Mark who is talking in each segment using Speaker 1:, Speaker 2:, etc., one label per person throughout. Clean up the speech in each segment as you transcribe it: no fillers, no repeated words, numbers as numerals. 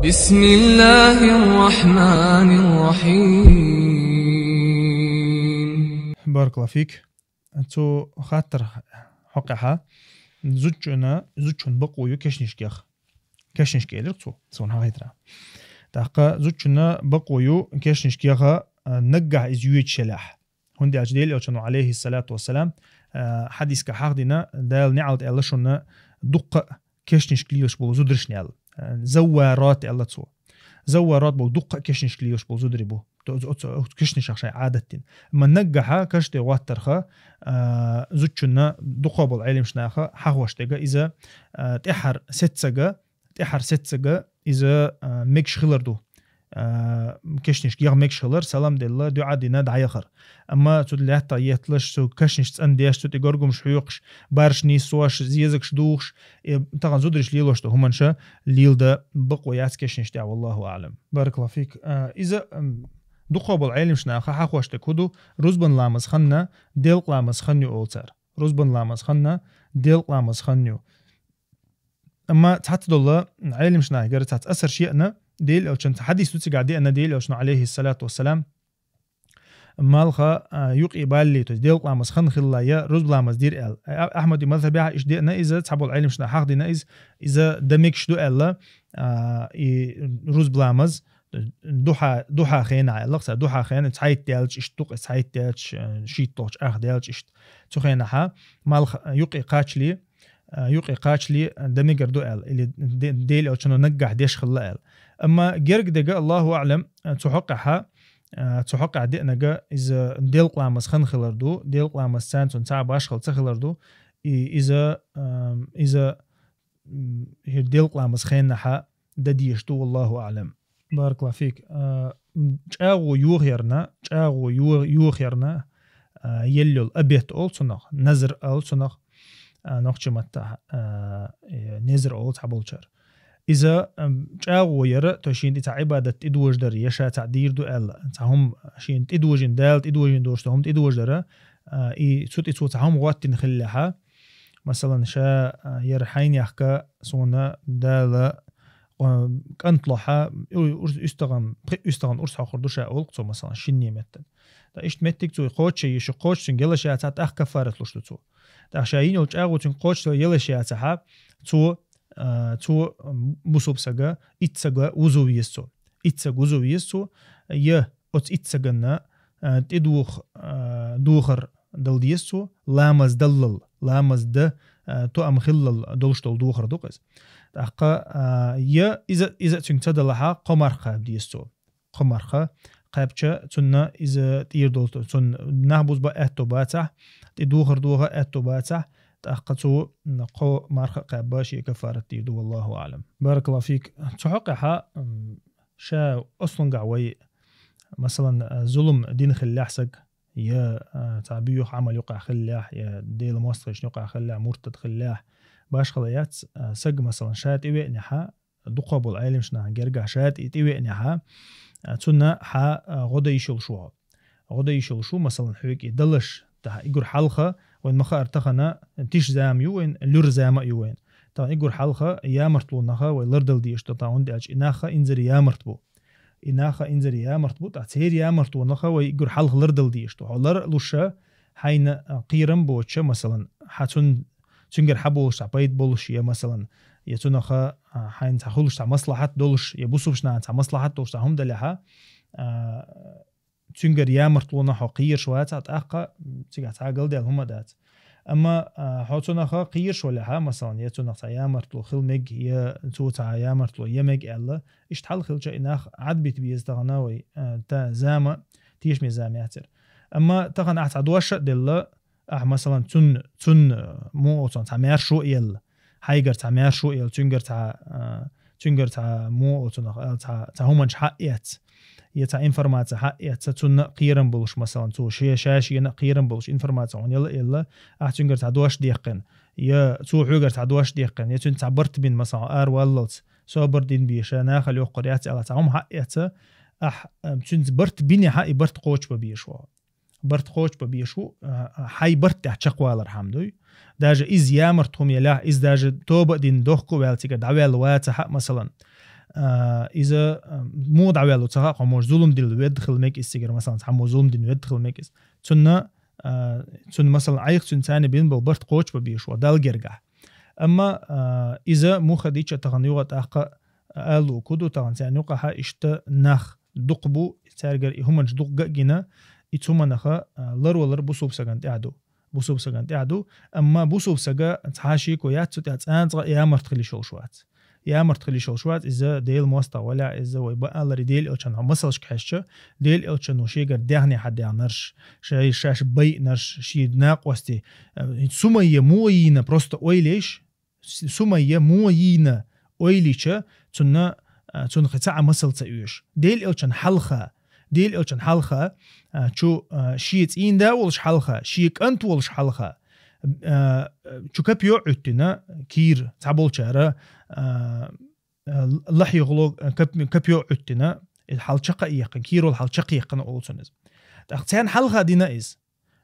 Speaker 1: بسم الله الرحمن الرحيم.
Speaker 2: بارك الله فيك. تو خاطر حقها زوجنا بقوا كشنشكيخ لرتو سون هايترا تاقا زوجنا بقوا كشنشكيخ نجح إزيوت شلاح هندي أجديل يوشنو عليه الصلاة والسلام حديث كحاردنا دال نعود إلشون دق كشنشكليوش بول زودرشنيال زوارات إلتو زوارات بول دق كشنشكليوش بول زودريبو كشنش شيء عادة ما نجحها كشتي واترخا زوجنا دقابل علم شناخا حوشتجا إذا تحر ستسجا إذا ميكش خلردو كشنش جير ميكش خلر سلام دلله دعاء دينا دعيخر أما تدلع تيتلش سو كشنش تنديش تتجرجم شيوقش بارشني سواش زيزكش دوخش طبعا زودرش ليلوش تو همنشا ليل ده بقويات كشنش تاع والله أعلم. بارك الله فيك. إذا دقابل علم شناخا حوشتك هدو رزبن لامز خنا ديل لامز خنيو أولتر رزبن لامز خنا ديل لامز خنيو أما تحت دولة علم شناه قرر تأثر شيئنا ديل أو كنت حديث تسجع قاعدي أنا ديل أو شنو عليه الصلاة والسلام مالخا يقي بالي تديل لامز خن خلايا رزب لامز دير ال أحمد مذهبها إيش دينا إذا تحبوا العلم شناه حق دينا إذا دمك شدو ألا رزب لامز دوحة خينا لقصة دوحة خينا تحيت ديالش اشتوق تحيت ديالش شيتوش ديالش اشت تخينا ها مال يقي قاتشلي دمجر دو اللي ديل أو شنو نجح ديش خلا أما جرق دقة الله أعلم تحقق دقنا جا إذا ديل قلامس خن خلردو ديل قلامس سانتون تعب أشخل تخلردو إذا ديل قلامس خينا ها دديشتو والله أعلم. بارك الله فيك. جاغو يوخيرنا يلو الأبيت أول صنخ نزر أول صنخ نقش متى نزر أول تعبولشر إذا جاغو يرى تشين دي عبادة إدوج در يشا تعدير دو ألا تعهم شين إدوجين دال إدوجين دوش تهم إدوج درا صوت تعهم وقت نخليها مثلا شا يرحين يحكى صونا دال كنطلعها استغم أرسح خردوش أولقصو مثلا شني متن دا إشت متك تو قوتش يش قوتش تنجلا شيعات أخ كفارت لشتو تو دا شاين يلج أغو تن قوتش تو يلا شيعاتها تو بوسوبسغا إتسغا وزويسو يه أت إتسغنا تدوخ دوخر دل ديسو لامز دلل لامز ده تو أم خلل دلشتل دوخر دوقز أقا يه إذا تنتدلها قمرخة ديسو قمرخة قابچه تنا إذا تيردولتو تن نهبوز با أتو باتح تدوخر دوخر أتو باتح تأقتو نقو مارخة قاباشي كفارة تيردو والله أعلم. بارك الله فيك. تحقها شا أصلا قعوي مثلا ظلم دين خلاح سق يا تعبيوخ عمل يقع خلاح يا ديل مصرش يقع خلاح مرتد خلاح باش خليات سق مثلا شات إيوئنها دقابل عالم شنا جرجع شات إيوئنها تنا ح غدا يشل شو مثلا حويك يدلش تها يقول حلقة وين مخا ارتخنا تيش زام يوين لور زام يوين تا يقول حلقة يا مرتلو نخا ويلردل ديش تا عند اج اناخا انزر يا مرتبو تا تير يا مرتو نخا ويقول حلقة لردل ديش تو لر لوشا حين قيرم بوتش مثلا حتون تنجر حبوش عبيد بولش يا مثلا يتنخا حين تخلش تاع مصلحة دولش يبوسوبشنا تاع مصلحة دولش هم دلها تنجر يا مرتلونا حقير شوات أتأقى تيجي تعقل ديال هم دات أما حوتنا خا قير شولها مثلا يتنا تاع يا مرتلو خل مج يا تو تاع يا مرتلو يمج ألا إيش تحل خل شيء ناخ عد بيت بيزدغناوي تا زامة تيش ميزامياتر أما تقن أعتدوش دل مثلا تن مو تاع مير شو يلا حيقر تاع مير شو يلا تنجر تاع مو تاع همنش حقيات يتا إنفرماتيا حقيات تون قيرن بولش مثلا تو شاش ين قيرن بولش إنفرماتيا يلا أحتنجر تاع دوش دقيقة يا تو حجر تاع دوش دقيقة يتون تعبرت بين مثلا واللت صبر دين بيشانا خليه قريات على تعهم حقيات تون برت بيني حقي برت قوش ببيشو حي برت تحشقوال الحمد داج إز يامرتهم يلا إز داج توب دين دوخكو والتيك دعوال واتح مثلا إذا مو دعوة تساق قموش ظلم دل يدخل ميك السجر مثلا حمو ظلم دل يدخل ميك تنا مثلا عيق ثاني بين بالبرت قوش ببيش ودال جرجع أما إذا مو خديتش تغنيوغة أحق قالوا كدو تغنيوغة ها إشت نخ دقبو تارجر همنش دق جنا يتسمى نخا لر ولر بوسوب سجنت عدو بوسوب سجنت عدو أما بوسوب سجا تحاشي كويات ستات أنت يا مرتخلي شوشوات يا مرتخلي شوشوات إذا ديل موستا ولا إذا ويبقى لري ديل أوشان هم مسلش كحشة ديل أوشان وشيجر دهني حد يعنرش شيء شاش بي نرش شيء ناقوستي سمية موينا بروست أويليش سمية موينا أويليشة تنا خساعة مسل تأيوش ديل أوشان حلخة ديل أوشان حلخة شو شيت إين دا ولش حلخة شيك أنت ولش حلخة شو كبيو عتنا كير تعبول شارة الله يغلق كبيو عتنا الحلقة يقن كيرو الحلقة يقن أولسونز تختان حلقة دينا إز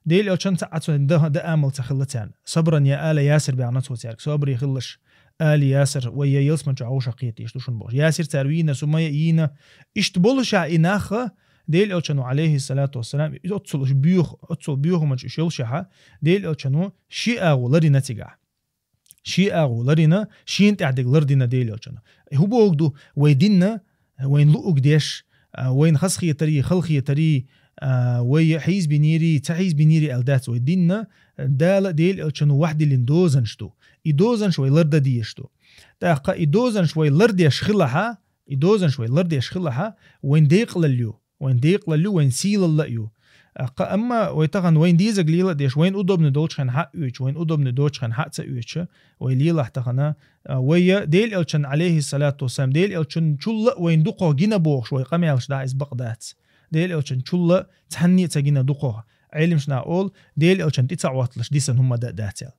Speaker 2: ديل أوشان تعتون ده أمل تخلتان صبرا يا آل ياسر بعنات وتارك صبر يخلش آل ياسر ويا يلس من جعوش قيتي يشتوشون بوش ياسر تروينا سمية إينا اشتبولش إناخة ديل أوشانو عليه الصلاة والسلام أتصل بيوخ من شيلشها ديل أوشانو شيء أغولرنا تجع شيء أغولرنا شيء أنت عدك لردنا ديل أوشانو هو بوجدو ويدنا وين لقوك ديش وين خسخي تري خلخي تري وي حيز بنيري تعيز بنيري ألدات ويدنا ديل أوشانو واحد اللي ندوزن شتو يدوزن شوي لرد ديشتو تاقا يدوزن شوي لرد يشخلها يدوزن شوي لرد يشخلها وين ديق لليو وين ديق للو وين سيل اللقيو أما ويتغن وين ديزا قليلة ديش وين أدوب ندوش خان حق يوش وين أدوب ندوش خان حق سأيوش ويليلة احتغنا ويا ديل إلشن عليه الصلاة والسلام ديل إلشن شل وين دقو جينا بوغش ويقامي علش داعز بغداد ديل إلشن شل تحني تجينا دقو علمش نقول ديل إلشن تتعوطلش ديسن هم داتل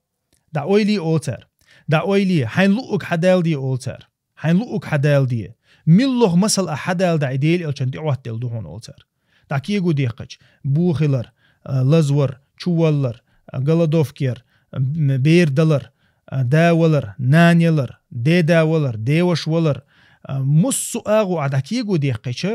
Speaker 2: دعويلي أولتر دعويلي حين لقوك حدال دي أولتر حين لقوك حدال دي ملوغ مسل أحدال دع ديل إلشن تعوطل دهون أولتر دعكيجو ديقش بوخلر لزور شوالر غلادوفكير بير دلر داولر نانيلر دي داولر ديوش ولر مصو آغو عدكيجو ديقش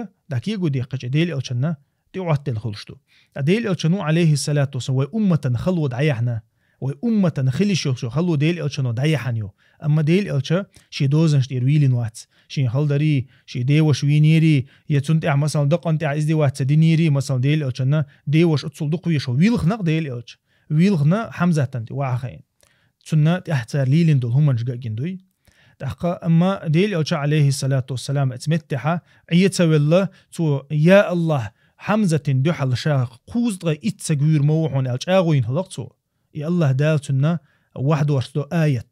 Speaker 2: ديل إلشن تعوطل خلشتو ديل إلشنو عليه الصلاة والسلام أمة خلو دعيحنا وأمة خليشو شو خلو ديل إلشنو دعيحنيو أما ديل إلشا شي دوزنش دير ويلين وات شي خلدري شي ديوش وينيري يتسنتع مثلا دقنتع إزدي وات دينيري مثلا ديل إلشنا ديوش أتصل دقويشو ويلخنا ديل إلش ويلخنا حمزة تنتي واعخين تسنة تحتار ليلين دول هم نشجع جندوي تحقا أما ديل إلشا عليه الصلاة والسلام اتمتحا عيتسوي الله تو يا الله حمزة دوحل شاق قوزدغ إتساقوير موحون إلش آغوين هلقتو يا الله دالتنا واحد ورسلو آية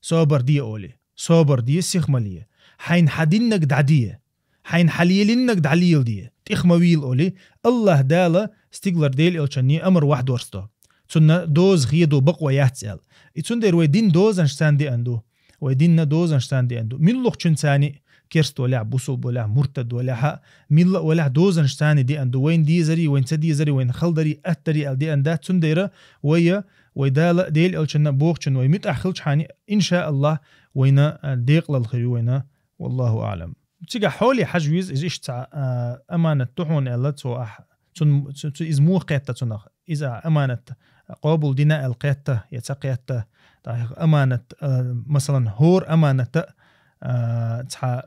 Speaker 2: صابر دي أولي صابر دي سيخمالية حين حدينك دعدية حين حليلينك دعليل دي تخمويل أولي الله دالة استيقلر ديل إلشاني أمر واحد ورسلو تسنة دوز غيدو بقوة يحتسال يتسن دير ويدين دوزن شتان دي أندو ويدين دوزن شتان دي أندو من لوخ چنساني كيرست ولا بوصوب ولا مرتد ولا حق ميلا ولا دوزن شتاني دي أندو وين دي زري وين تدي زري وين خلدري أتري ال دي أندا تسن ديرة ويا ويدال ديل إلشنا بوخشن ويمت أخلش حاني إن شاء الله وينا ديق للخير وينا والله أعلم تيجا حولي حجويز إذا إشتع أمانة تحون إلا تو إذ مو قيتة تنخ إذا أمانة قابل دينا القيتة يتقيتة أمانة مثلا هور أمانة تح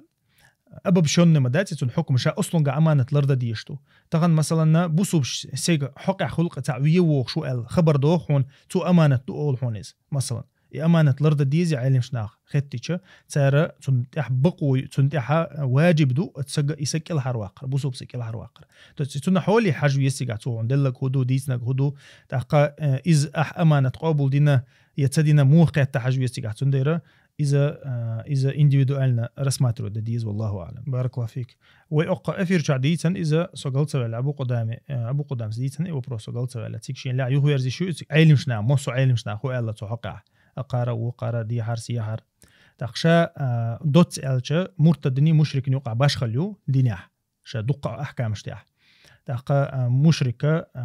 Speaker 2: أبب شون مداتي تون حكم شاء أصلاً قا أمانة لرد ديشتو تغن مثلاً بوصوب سيغ حقع خلق تعويه وخشو الخبر دوخون تو أمانة تقول حونيز مثلاً أمانة لرد ديزي علم شناخ خطيشة تارا تنتح بقو تنتح واجب دو تسجل يسكل هرواقر بوصوب سكل هرواقر تون حولي حاجو يسيقع تو عندلك هدو ديسنك هدو تحقا إز أمانة قابل دينا يتدينا موقع تحاجو يسيقع تنديرا إذا إنديفيدوالنا رسماترو ديز والله أعلم بارك الله فيك ويقع أفير شعديتا إذا سقلت ولا أبو قدام زيتا وبرو سقلت ولا تكشين لا يهو يرزي شو علم شنا موسو علم شنا خو الله تحقع أقارا وقارا دي حار سيحار تخشى دوت ألشة مرتدني مشرك يقع باشخليو دينيح شا دقة أحكام اشتياح تحقى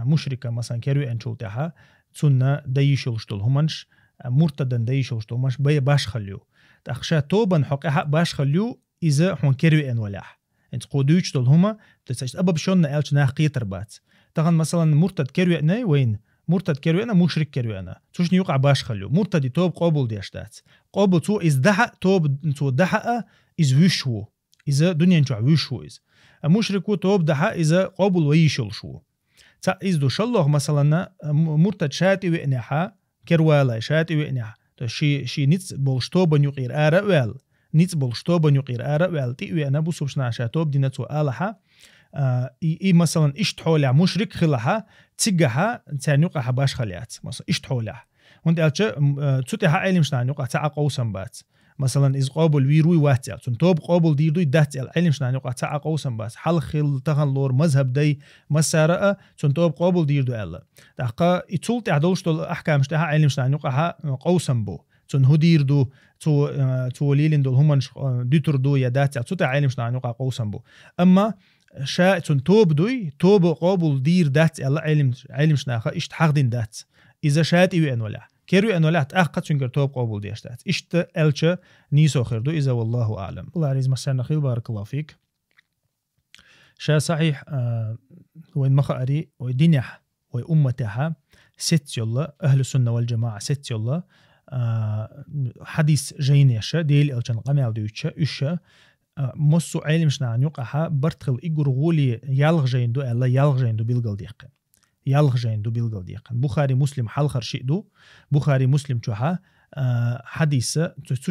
Speaker 2: مشركة مثلا كيرو أنشو تاها تسنة دايشلشتل همانش مرتدن دايشلشتل مش باش خليو تخشى توبا حقها باش خليو إذا حون كروي أن ولاح أنت قوديش دول هما تسأجت أبا بشون نقلش ناقية تربات طبعا مثلا مرتد كروي أنا وين مرتد كروي أنا مشرك كروي أنا توش نيوقع باش خلو مرتد توب قابل ديشتات قابل تو إز دحق توب تو دحق إز وشو إذا دنيا نشوع وشو إز مشرك توب دحق إذا قابل ويشل شو تا إز دو شلوه مثلا مرتد شاتي وإنحا كروالا شاتي وإنحا شي نيتس بولشتوب نيوقير آرا ويل نيتس بولشتوب نيوقير آرا ويل تي وأنا بوسوشنا شاتوب دينتو آلها إي مثلا إشتحولها مشرك خلها تجها تانيوقها باش خليات مثلا إشتحولها وانت قالش تسوتها علم شنا نيوقها تاع قوسم بات مثلا إز قابل ويروي واتل توب قابل ديردو يدهتل علم شنا نيوقها تاع قوسم بات حلخل تهن لور مذهب دي مسارة توب قابل ديردو ألا تحقا يتولت عدولش دول أحكام شتها علم شنا نيوقها قوسم بو هدير دو تو ليلين دول هما ديتر دو يدات تسوتها علم شنا نيوقها قوسم بو أما شاء توب دوي توب قابل دير دات الله علم شناخه اشت حقدين دات اذا شات اي ان ولا كيرو ان ولا تاخد شنجر توب قابل ديش دات اشت الچ نيسو خير دو اذا والله اعلم الله عزيز مسانا خير بارك الله فيك شا صحيح وين مخاري ودينح وامتها ست يلا اهل السنه والجماعه ست يلا حديث جينيش ديل الچن قمال دوچ اش مصو علم شنا نيوقها برتخل إجرغولي يالغ جيندو ألا يالغ جيندو بيلغل ديقن يالغ جيندو بيلغل ديقن بخاري مسلم حلخر شيدو بخاري مسلم تشوها حديث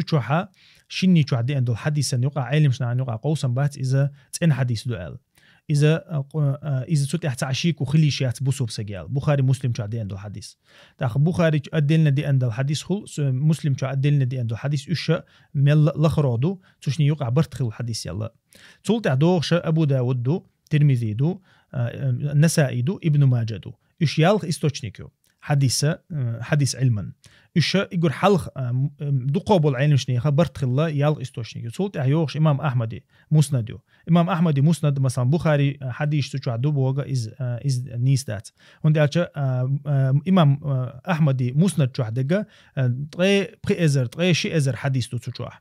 Speaker 2: تشوها شني تشوها دي عندو الحديث نيوقع علم شنا نيوقع قوسا بات إذا تن حديث دو أل إذا تسوت احتعشيك وخليشيات بوسو بسجال بخاري مسلم شو عدي عنده الحديث تاخ بخاري أدلنا دي عنده الحديث خل مسلم شو أدلنا دي عنده الحديث إيش مل لخرادو تشني يقع برتخل الحديث يلا تولت عدوش أبو داود دو ترمذي دو النسائي دو ابن ماجه دو إيش يالخ استوشنيكو حديث علما إيش يقول حلخ دو قابل علم شنيه برتخل الله يالخ استوشنيكو تولت عيوش إمام أحمدي مسندو إمام أحمد مسند مثلا بخاري حديث تشوع دوبوغا إز نيس دات وندي إمام أحمد مسند تشوع دقة طري بريزر طري شي إزر حديث تشوع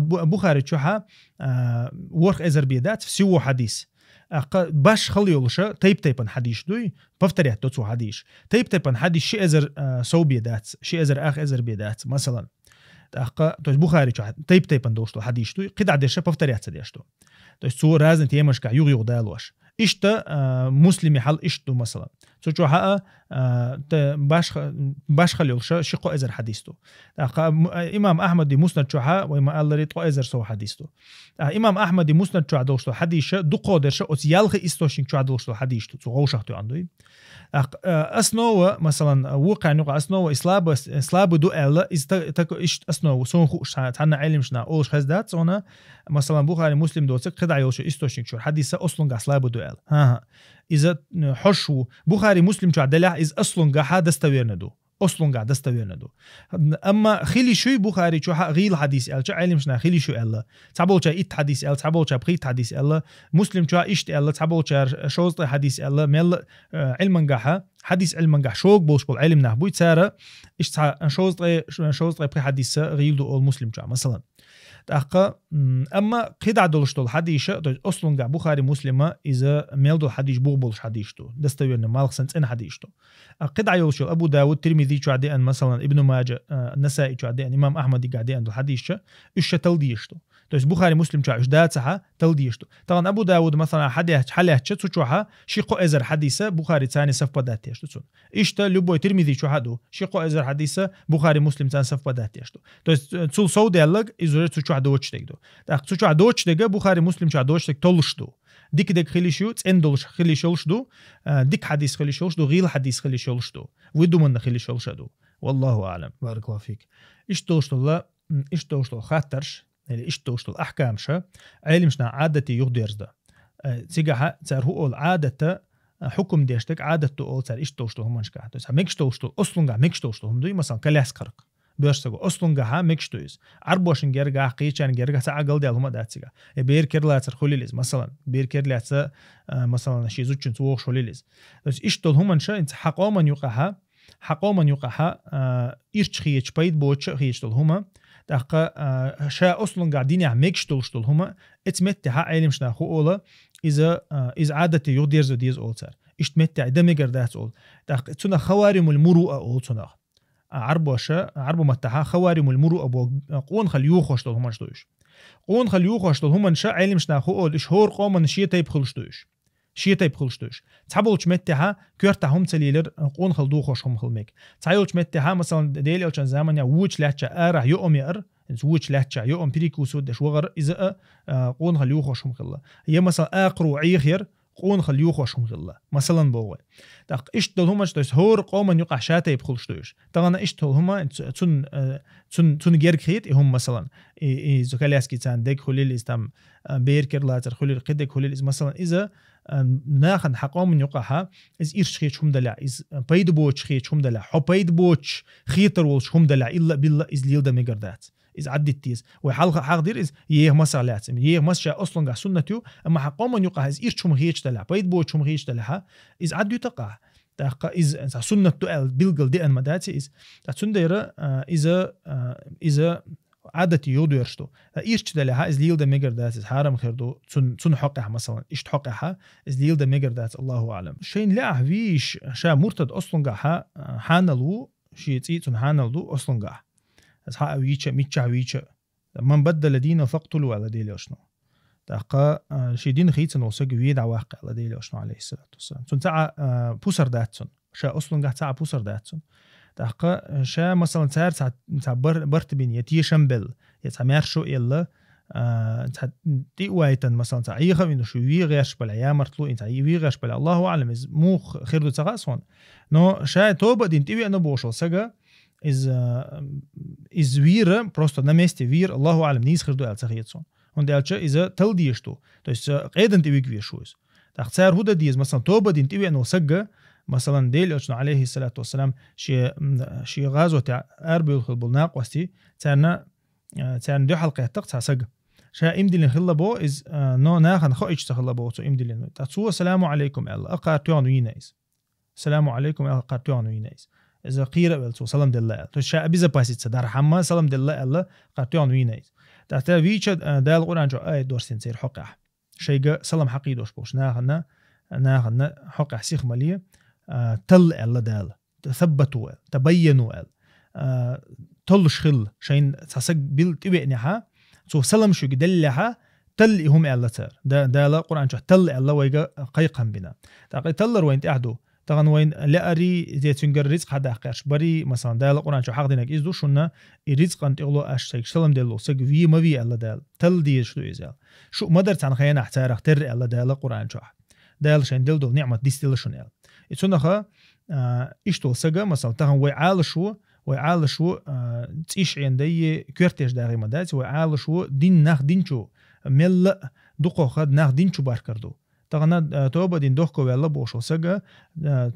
Speaker 2: بخاري تشوعها ورق إزر بيدات سوى حديث باش خليولشة تيبن حديث دوي بفتريات توتو حديث تيبن حديث شي إزر سو بيدات شي إزر آخ إزر بيدات مثلا توش بخاري شو تيبن دوشتو حديث توي قد عدش بفتريات سديشتو توش سو رازن تيمش كا يغيو دالوش إشتا مسلمي حل إشتو مثلا شو حقا باش خليولش شقو إزر حديثتو إمام أحمد مسند شو حقا وإما الله ريتقو إزر سو حديثتو إمام أحمد مسند شو دوشتو حديث دو قادرش أوس يالخي إستوشين شو دوشتو حديثتو سو غوشختو عندوي أسنو مثلا وقع نوع أسنو إسلاب دو ألا تكو إشت أسنو سون خوش تحنا علم شنا أولش خزدات هنا مثلا بخاري مسلم دوتك خدع يوشو إستوشين شو حديثة أصلا إسلاب دو ألا ها إذا حشو بخاري مسلم شو عدلها إذا أصلا قاعد دستويرنا دو أصلا قاعد دستويرنا دو أما خيلي شوي بخاري شو غيل حديث أل شو علم شنا خيلي شو ألا تعبول شا إت حديث أل تعبول شا بخيت حديث ألا مسلم شو إشت ألا تعبول شا شوز حديث ألا مل علم قاعد حديث علم قاعد شوق بوش بول علم نحبوي تسارة إشت شوز بخي حديث غيل دو المسلم شو مثلا تأخا أما قيد عدلش دول حديث أصلا قاعد بخاري مسلمة إذا ميل دول حديث بوغبولش حديث دو دستويرنا مالك سنت إن حديث دو قيد عيوش أبو داود ترمذي شو عدي أن مثلا ابن ماجه النسائي شو عدي أن إمام أحمد قاعد أن دول حديث إيش تلديش دو توش بخاري مسلم شو إجداتها تلديش دو طبعا أبو داود مثلا حليه شوها شيقو إزر حديثة بخاري ثاني صف بداتيش دو إيش لبوي ترمذي شو هادو شيقو إزر حديثة بخاري مسلم ثاني صف بداتيش دو توش تول سود يلق إزر شو عدوش تيجدو تأخذ شو عدوش تيجا بخاري مسلم شو عدوش تيج تولش دو ديك خليشو تندلش خليشولش دو ديك حديث خليشولش دو غير حديث خليشولش دو ودو من خليشولش دو والله أعلم بارك الله فيك إيش توشتل إيش توشتل خاطرش اللي إيش توشتل أحكام شا علم شنا عادتي يقدرز ده تيجا صار هو العادة حكم ديشتك عادته أول صار إيش توشتل هم مش كه تسا ميكش توشتل أصلاً قا ميكش توشتل هم دوي مثلا كلاس كرك بيرسقو أصلاً قا ميكش تويز عربوشن جرجع قيشان جرجع ساعقل ديال هم داتسيجا بير كيرلا تر خليلز مثلا بير كيرلا تر مثلا شيء زوجين توش خليلز بس إيش تول هم نشا إنت حقوما يقعها إيرش خيش بيد بوتش خيش تول هما دقة شا أصلا قاعدين يعمل شتول هما اتمت ها علم شنا خو أولا إذا عادة يقدر زوديز أولتر اشتمت دمجر دات أول دقة تنا خوارم المروءة أول تنا عربو متها خوارم المروءة أبو قون خليو خوشتول هما شتوش قون خليو خوشتول هما نشا علم شنا خو أول إشهور قوم نشية تيب خلشتوش تحبولش متها كورتا هم تليلر قون خلدو خوش هم خلمك تعيولش متها مثلا ديل أو كان زمان يا ووش لاتشا أرح يوم يأر ووش لاتشا يوم بريكو سودش وغر إذا قون خليو خوش هم خلا هي مثلا أقرو عيخير قون خليو خوش هم خلا مثلا بوه دق إشتل هما شتوش هور قوم يقع شاتا يبخلشتوش طبعا إشتل هما تون جيركيت هم مثلا زكالياسكي تان ديك خليل إستام بيركر لاتر خليل قدك خليل إز مثلا إذا ناخن حقوم من يقعها إز إيرش خيش هم دلع إز بيد بوش خيش هم دلع حو بيد بوش خيتر والش هم دلع إلا بالله إز ليل دا ميقردات إز عدت تيز وحلقة حقدير إز يه مسألات يه مسألة أصلاً قا سنتيو أما حقوم من يقع إز إيرش هم خيش دلع بيد بوش هم خيش دلعها إز عدو تقع تاقا إز سنة تقل بيلقل دي أنمداتي إز تسندير إذا عادتي يودو يرشتو إيش دلها إز ليل دا ميقردات إز حارم خيردو تسن حقها مثلا إيش حقها إز ليل دا ميقردات الله أعلم شين لا فيش شا مرتد أصلاً قاها حانلو شي تسن حانلو أصلاً قاه إز حا ويتشا ميتشا ويتشا من بدل دينه فاقتلوا على ديلي أشنو تاقا شي دين خيتن وسق ويد واقع على ديلي أشنو عليه الصلاة والسلام تن تاع بوسر داتسون شا أصلاً قاه تاع بوسر داتسون تاقا شا مثلا تاع برتبين يتي شمبل يتمارشو إلا تي وايتن مثلا تاع يخوين شو ويغيرش بلا يا مرتلو انت ويغيرش بلا الله اعلم از مو خير تغاسون نو شا توبه دين تي انا بوشل سغا از وير просто на месте вир الله اعلم نيز خير دو التخيتسون und elche is تلديشتو то есть قيدن تي ويغويشوز تاختار هودا ديز مثلا توبه دين تي انا سغا مثلا ديل عليه الصلاة والسلام شي غازو تاع أربيل خلبلناق وستي تاعنا دو حلقة تقطع سق شا إمدلين خلبو إز نو ناخن خويش تخلبو تو إمدلين تاتسو السلام عليكم الله أقارتوان وينايز السلام عليكم الله أقارتوان وينايز إذا قيرة بلتو سلام دلله تو شا بيزا باسيت صدر حما سلام دلله الله قارتوان وينايز تاتا فيتش دال القرآن جو آية دور سنسير حقه شيء سلام حقيدوش بوش ناخن حقه سيخ مالية تل الله دال تثبتوا تبينوا تلش خل شين تسق بيل تبعنها سو سلام شو قدلها تل هم الله تر ده لا قرآن شو تل الله ويجا قيقهم بنا تقول تلر وين تأحدو طبعا وين لا أري زي تنقر رزق هذا قرش بري مثلا ده لا قرآن شو حق دينك إزدو شونا الرزق أنت يقولو أشتك سلام دلو سق في ما في الله دال تل دي شو إزال شو ما درت عن خيانة احتار اختر الله ده لا قرآن شو ده شين دل نعمة ديستيل شو نال يتسونها إشتو سجا مثلا تهم ويعالشو تيش عندي كرتيش داغي مدات ويعالشو دين ناخ دينشو مل دقو خد ناخ دينشو باركردو تغنا توبا دين دوخكو ويلا بوشو سجا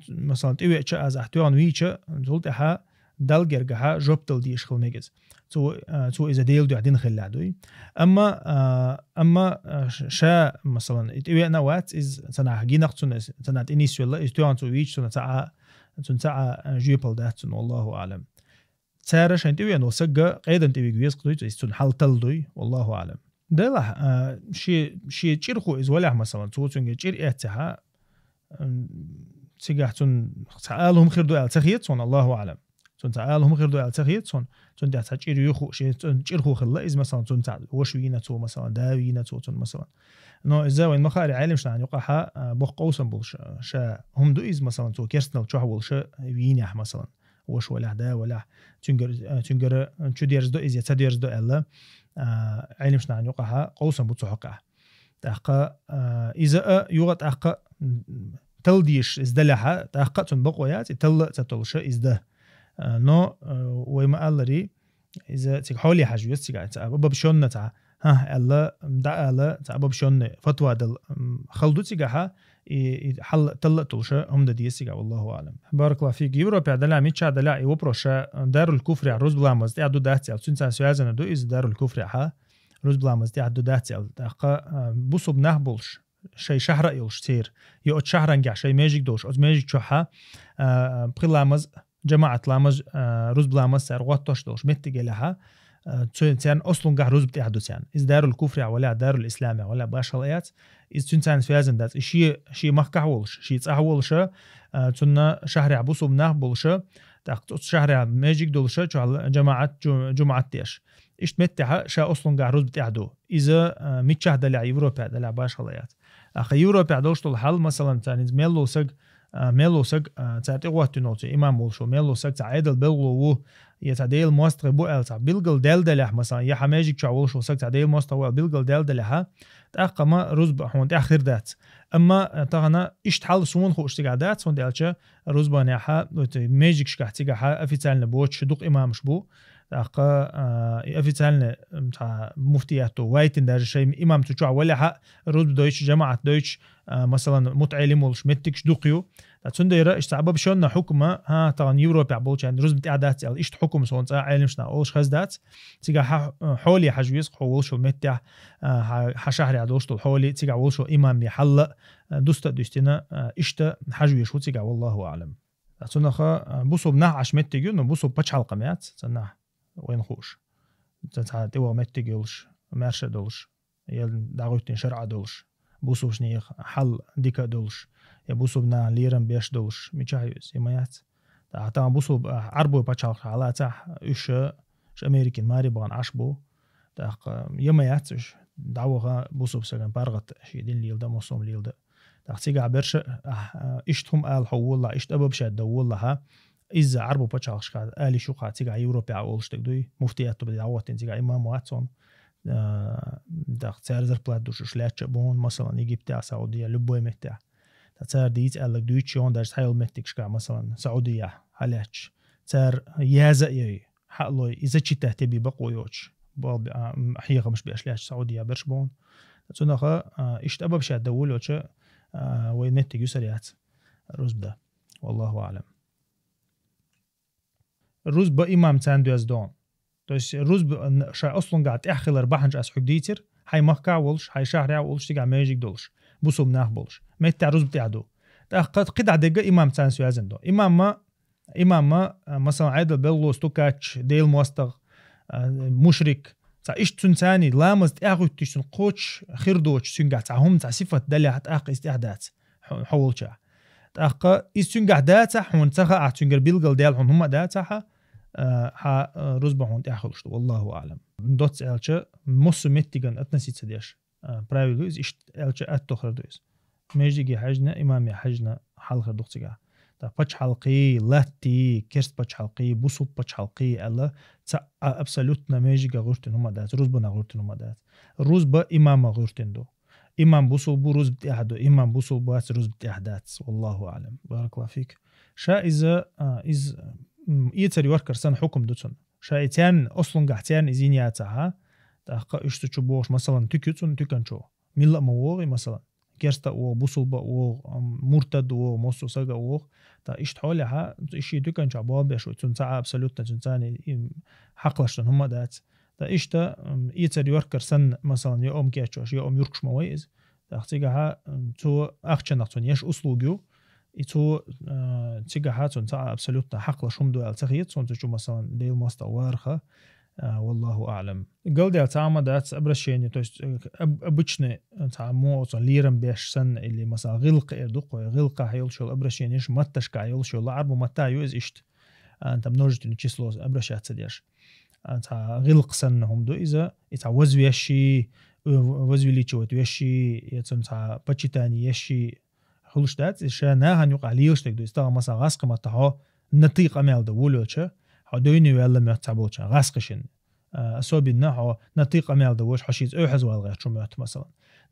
Speaker 2: مثلا تيوي تشا از احتوان ويتشا زولتها دالجرجها جوبتل ديش خلميجز تو إذا ديل دو عدين خلادوي أما شا مثلا تيوي نوات إز تنا جينق تنا إنيس ولا إز توان تو ويتش تنتع جيبل داتن والله أعلم تارا شان تيوي نو سجا قيدا تيوي جويس قدوي تستون حال تلدوي والله أعلم ده لا شيء تشيرخو إز ولا مثلا توتون تشير إعتها تيجحتون تعالهم خير دو التخيت الله أعلم تعالهم خير دو التخيت تون تشير يخو شيء تشيرخو خلا إز مثلا تنتع وشوينا تو مثلا داوينا تو مثلا نو إذا وين مخارج عالم شنان يقعها بق قوسا بولش شا هم دو إز مثلا تو كيرستنا وشوا بولش وينيح مثلا وش ولا دا ولا تنجر شو ديرز دو إز يتديرز دو إلا عالم شنان يقعها قوسا بولش حقه تحقق إذا يوقت حقق تلديش إز دلها تحقق تنبق ويات تلش إز ده نو وما ألري إذا تحولي حاجة يستيقع ببشون تاع ها الله دع الله تعبب شون فتوى دل خلدو تيجاها حل تلتلشة هم دي سيجا والله أعلم بارك الله فيك يورو بعدلا ميتشا دلا يوبروشا دار الكفر روز بلامز تعدو داتي سنسا سوازنا دو إز دار الكفر ها روز بلامز تعدو داتي دقة بوصب نهبلش شيء شهر يلش تير يقعد شهر نجح شيء ماجيك دوش أو ماجيك شوحة بخلامز جماعة لامز روز بلامز سعر غطش دوش متجه لها تسان أصلاً قاع روز بتاعدو تسان إز دار الكفر ولا دار الإسلام ولا باش هلايات إز تسان فيازن دات شي مخكع ولش شي تصحولش تنا شهر عبوسو بناه بولش تاقت شهر ماجيك دولش جماعة تيش إشت متها شا أصلاً قاع روز بتاعدو إذا متشهد لأوروبا دلع باش هلايات أخي أوروبا دوش الحل مثلا تاني ميلو سج تعطي وقت نوتي إمام ولشو ميلو سج تعادل بلو يتعديل ماستر بو أل بيلقل دال دلح مثلا يا حماجيك شاولشو سج تعديل ماستر هو بيلقل دال دلها تأقما رزب هون تأخر دات أما تغنا إشتحل سون خو اشتقادات سون دالشة رزبا نيحا ماجيك شكحتيجها أفيتال نبوتش دوق إمام شبو أقا أفيتال مفتياتو وايتن دار شيء إمام تشوع ولا حق رزب دويتش جماعة دويتش مثلا متعلم ولش متكش دوقيو تندير استعباب شلنا حكمة ها طبعا يوروبا بولش يعني رزب تعدات يعني إيش حكم صون عالمشنا أولش خزدات تيجا حولي حجويس حولشو متع حشهر عدوشتو الحولي تيجا ولشو إمام يحل دوستنا إشتا حجويش وتيجا والله أعلم تنخا بوسو بناه عش متجو نبوسو بتش حلقة ميات تناه وين خوش تتعدوا متجولش مارشة دولش يل دعوتين شرع دولش بوسو شنيخ حل ديكا دولش يا بوسو بنا ليرن بيش دولش ميشايوس يميات تا بوسو عربو باتشال حالات ايش امريكان ماري بان عشبو تا يمياتش دعوها بوسو بسكن بارغت شي دين ليلدا موسوم ليلدا تا تيجا برش اشتهم ال حول اشت ابو بشد دولها اذا عربو باتشال شكاد الي شو قا تيجا يوروبا اولش تقدوي مفتيات بدعوتين تيجا امام واتسون دا تسارزر بلاد دوش شلاتش بون مثلا يجيبت سعودية لبوي متع تسار ديت قالك دويتشون داش حيل متكش كا مثلا سعودية حلاتش تسار يازا يي حقلو إذا تشي تبي بقويوش حقيقة مش بأشلاش سعودية برش بون تسونخا إشت أبا بشي الدولوش وينتك يسريات الروز بدا والله أعلم الروز بإمام تاندو يزدون توش الروز شا أصلاً قاعد أخل أربعة أس حديتر هاي مخكع ولش هاي شهر ولش تيجا ماجيك دولش بوسو بناه بولش ما الروز بتاعدو قد عدقة إمام تانسو يزندو إمام ما مثلا عادل بلو ستوكاتش ديل موستغ مشرك تا إيش تنساني لامز تأخذ تيشن قوتش خيردوش سنقع تاهم تا صفة دلها تأخذ استعداد حولشة تأخذ إستنقع داتا حون تخا أعتنقر بيلقل ديل حون هم داتا ها رزبهون تأخذش والله أعلم دوت ألشة مصر متجن أتنسيت سديش برايفلوز إيش ألشة أتخر دوز ماجيجي حجنا إمامي حجنا حلقة دوختيجا تا بتش حلقي لاتي كرست بتش حلقي بوسو بتش حلقي ألا تا أبسولوتنا ماجيجا غورتن هما دات رزبنا غورتن هما دات رزبة إمام غورتن دو إمام بوسو بروز بتأحدو إمام بوسو باس روز بتأحدات والله أعلم بارك الله فيك شا إذا يتري وركر سن حكم دوتون شايتان أصلاً قاعتان إزينياتها تحقق إيش تشوبوش مثلاً تكيتون تكنشو ملا موغي مثلاً كيرستا و بوصل و مرتد و موسو سجا و تا إيش تحولها إيش تكنشو بابا شو تنسى أبسولوتنا تنساني حقلشتن هم دات تا إيش تا يتري وركر سن مثلاً يوم كيتشوش يوم يركش مويز تحققها تو أخشناقتون يش أسلوبيو إتو تيجا تنسى أبسولوتنا حقلشهم دو التخيط تنسى مثلاً ديل مستوارخة والله أعلم قال ديال تعمد دات أبرشيني توش أبوشنا تعمو أصلا ليرم بيش سن اللي مثلا غلق إردوق غلق هيلشوا أبرشينيش متش كهيلشوا لعربو متى يوز إشت أنت منوجت نتشيسلوز أبرشات سديش أنت غلق سنهم دو إذا يتعوز ويشي وزوي لي تشوت ويشي يتسمع بتشتاني يشي خلص دات إشنا هنيق عليوش تقدر يستغل مثلا غاسق متها نطيق أمال دولوش حدويني ولا ما تعبوش غاسقشن أصوبنا هو نطيق أمال دوش حشيز أو حزوال غير شمعت مثلا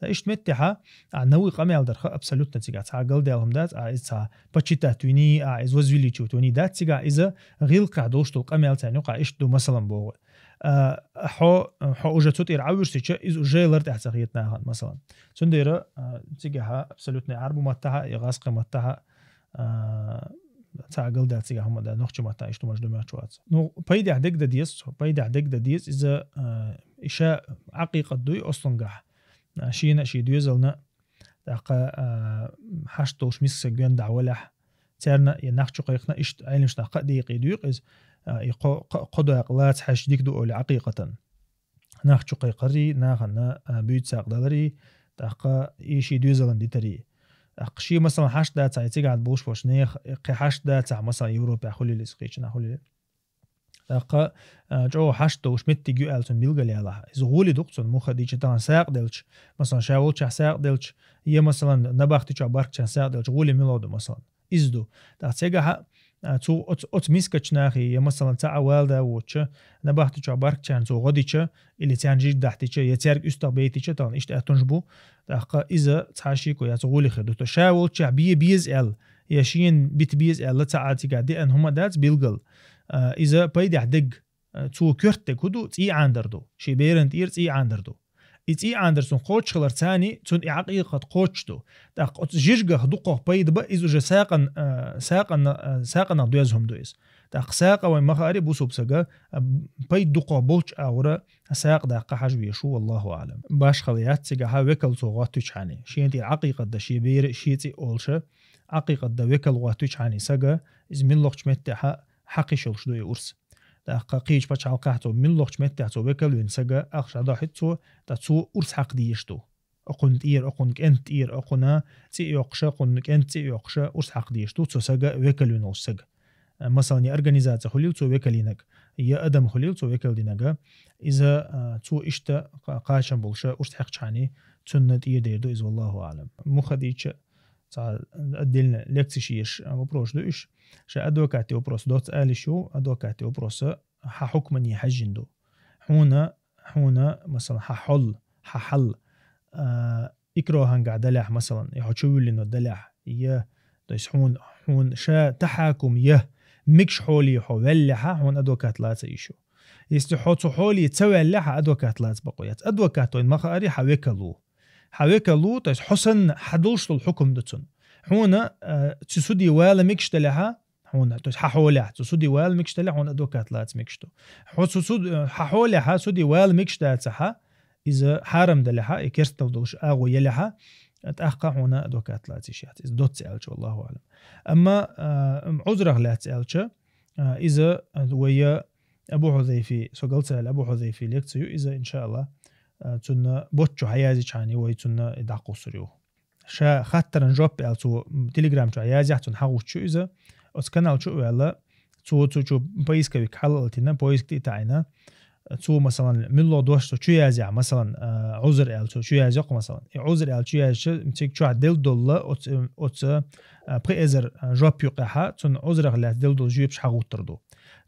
Speaker 2: ده إيش متها نوي أمال درخ أبسولوت نتيجة تعقل ديالهم دات إذا بتشتا تويني إذا وزويلي تويني دات تيجا إذا غير قعدوش تلق أمال تاني قا إيش دو مثلا بوه حو وجتوت يرعوش تيجا إذا جيلر تحت غيتنا مثلا تندير تيجا أبسولوت نعربو متها يغاسق متها تعقل ده تيجا هم ده نخش متى إيش تماش دمية شوات نو بيد عدك ده ديس بيد عدك ده ديس إذا إشاء عقيقة دوي أصلا جح شينا شي دويزلنا دقة حشتوش ميس جن دعولح ترنا ينخش قيقنا إيش علمش دقة دقيق دويق إز قدو أقلات حش ديك دو أولي عقيقة ناخ شقي قري ناخ أنا بيت ساق دلري تاقا إيشي دوزلن دي تري أقشي مثلا حش دا تاع تيقعد بوش نيخ قي حش دا تاع مثلا يوروبا خولي لسقيش ناخولي تاقا جو حش دوش متي جو ألتون بيلغالي على زغولي دوقتون موخا ديش تان ساق دلش مثلا شاول تاع ساق دلش هي مثلا نباختي تاع بارك تاع ساق دلش غولي ميلودو مثلا إزدو تا تيقع تو أت ميسكتش ناخي مثلا تاع والدا وتش نباختي تاع بارك تاع تو غديتش اللي تاع جيد دحتيتش يتيرك استقبيتيتش تان إشت أتنجبو تاقا إذا تاشيكو يا تغولي خدو تشاول تاع بيز ال ياشين بيز ال تاع تيقعدي أن هما دات بيلغل إذا بايدي عدق تو كرت كدو تي عندردو شي بيرنت إير تي عندردو إتي عندرسون قوتش خلر تاني تون عقيقة قوتشتو تاق جيجغ دقه بايد با إذا جا ساقن دوزهم دويس تاق ساقه وين مخاري بوسوب سجا بايد دقه بوتش أورا ساق داق حاج بيشو والله أعلم باش خليات سجا ها وكل صوغاتوش عني شينتي عقيقة دا شي بير شيتي أولشة عقيقة دا وكل غاتوش عني سجا إز من لوقت متها حقي شلش دوي أرس تاق قيش باش عالقاحتو من لوقت متها وكل وين سجا أخش عداحتو تاتسو أرس حق ديشتو أقنت إير أقنك أنت إير أقنا تي يقشة أقنك أنت تي يقشة أرس حق ديشتو تو سجا وكل وين سجا مثلا يا أرجانيزات خليل تو وكلينك يا أدم خليل تو وكل دينجا إذا تو إشتا قاشم بولشة أرس حق شاني تنت إير ديردو إز والله أعلم مخديش تاع أدلنا لكتشيش وبروش دوش شا أدوكاتي وبروس دوت آلشو أدوكاتي وبروس حكمني حجندو حونا مثلا حل إكروهن قاعد دلح مثلا يحشوا لنا دلح يه دوس حون شا تحاكم يه مكش حولي حولها حون أدوكات لا تعيشوا يستحوتوا حولي تسوي اللحة أدوكات لا تبقيات أدوكاتو إن ما خاري حويكلو تاس حسن حدوش الحكم دتون حونا تسودي ولا مكش تلها حونا تاس حولها تسودي ولا مكش تلها حون أدوكات لا تمكشتو حسود حولها سودي ولا مكش تلها إذا حرم دلها يكرستو دوش أغو يلها تأخق هنا أدوكات لا تشيات إذا دوت سألش والله أعلم أما عذره لا تسألش إذا ويا أبو حذيفي سقلت سأل أبو حذيفي ليكتسيو إذا إن شاء الله تنا بوتشو حيازي شاني ويتنا دعقو سريو شا خاطر نجوب ألتو تليجرام شو حيازي حتن حاوتشو إذا أسكنال شو ولا تو بايس كبيك حلقتنا بايس كتي تاعنا تو مثلا من لو دوش شو يازع مثلا عذر ألتو شو يازق مثلا عذر ألتو يازش متك شو عدل دولة أت بقيزر جوب يقحة تون عذر غلات دل دول جيبش حاوتردو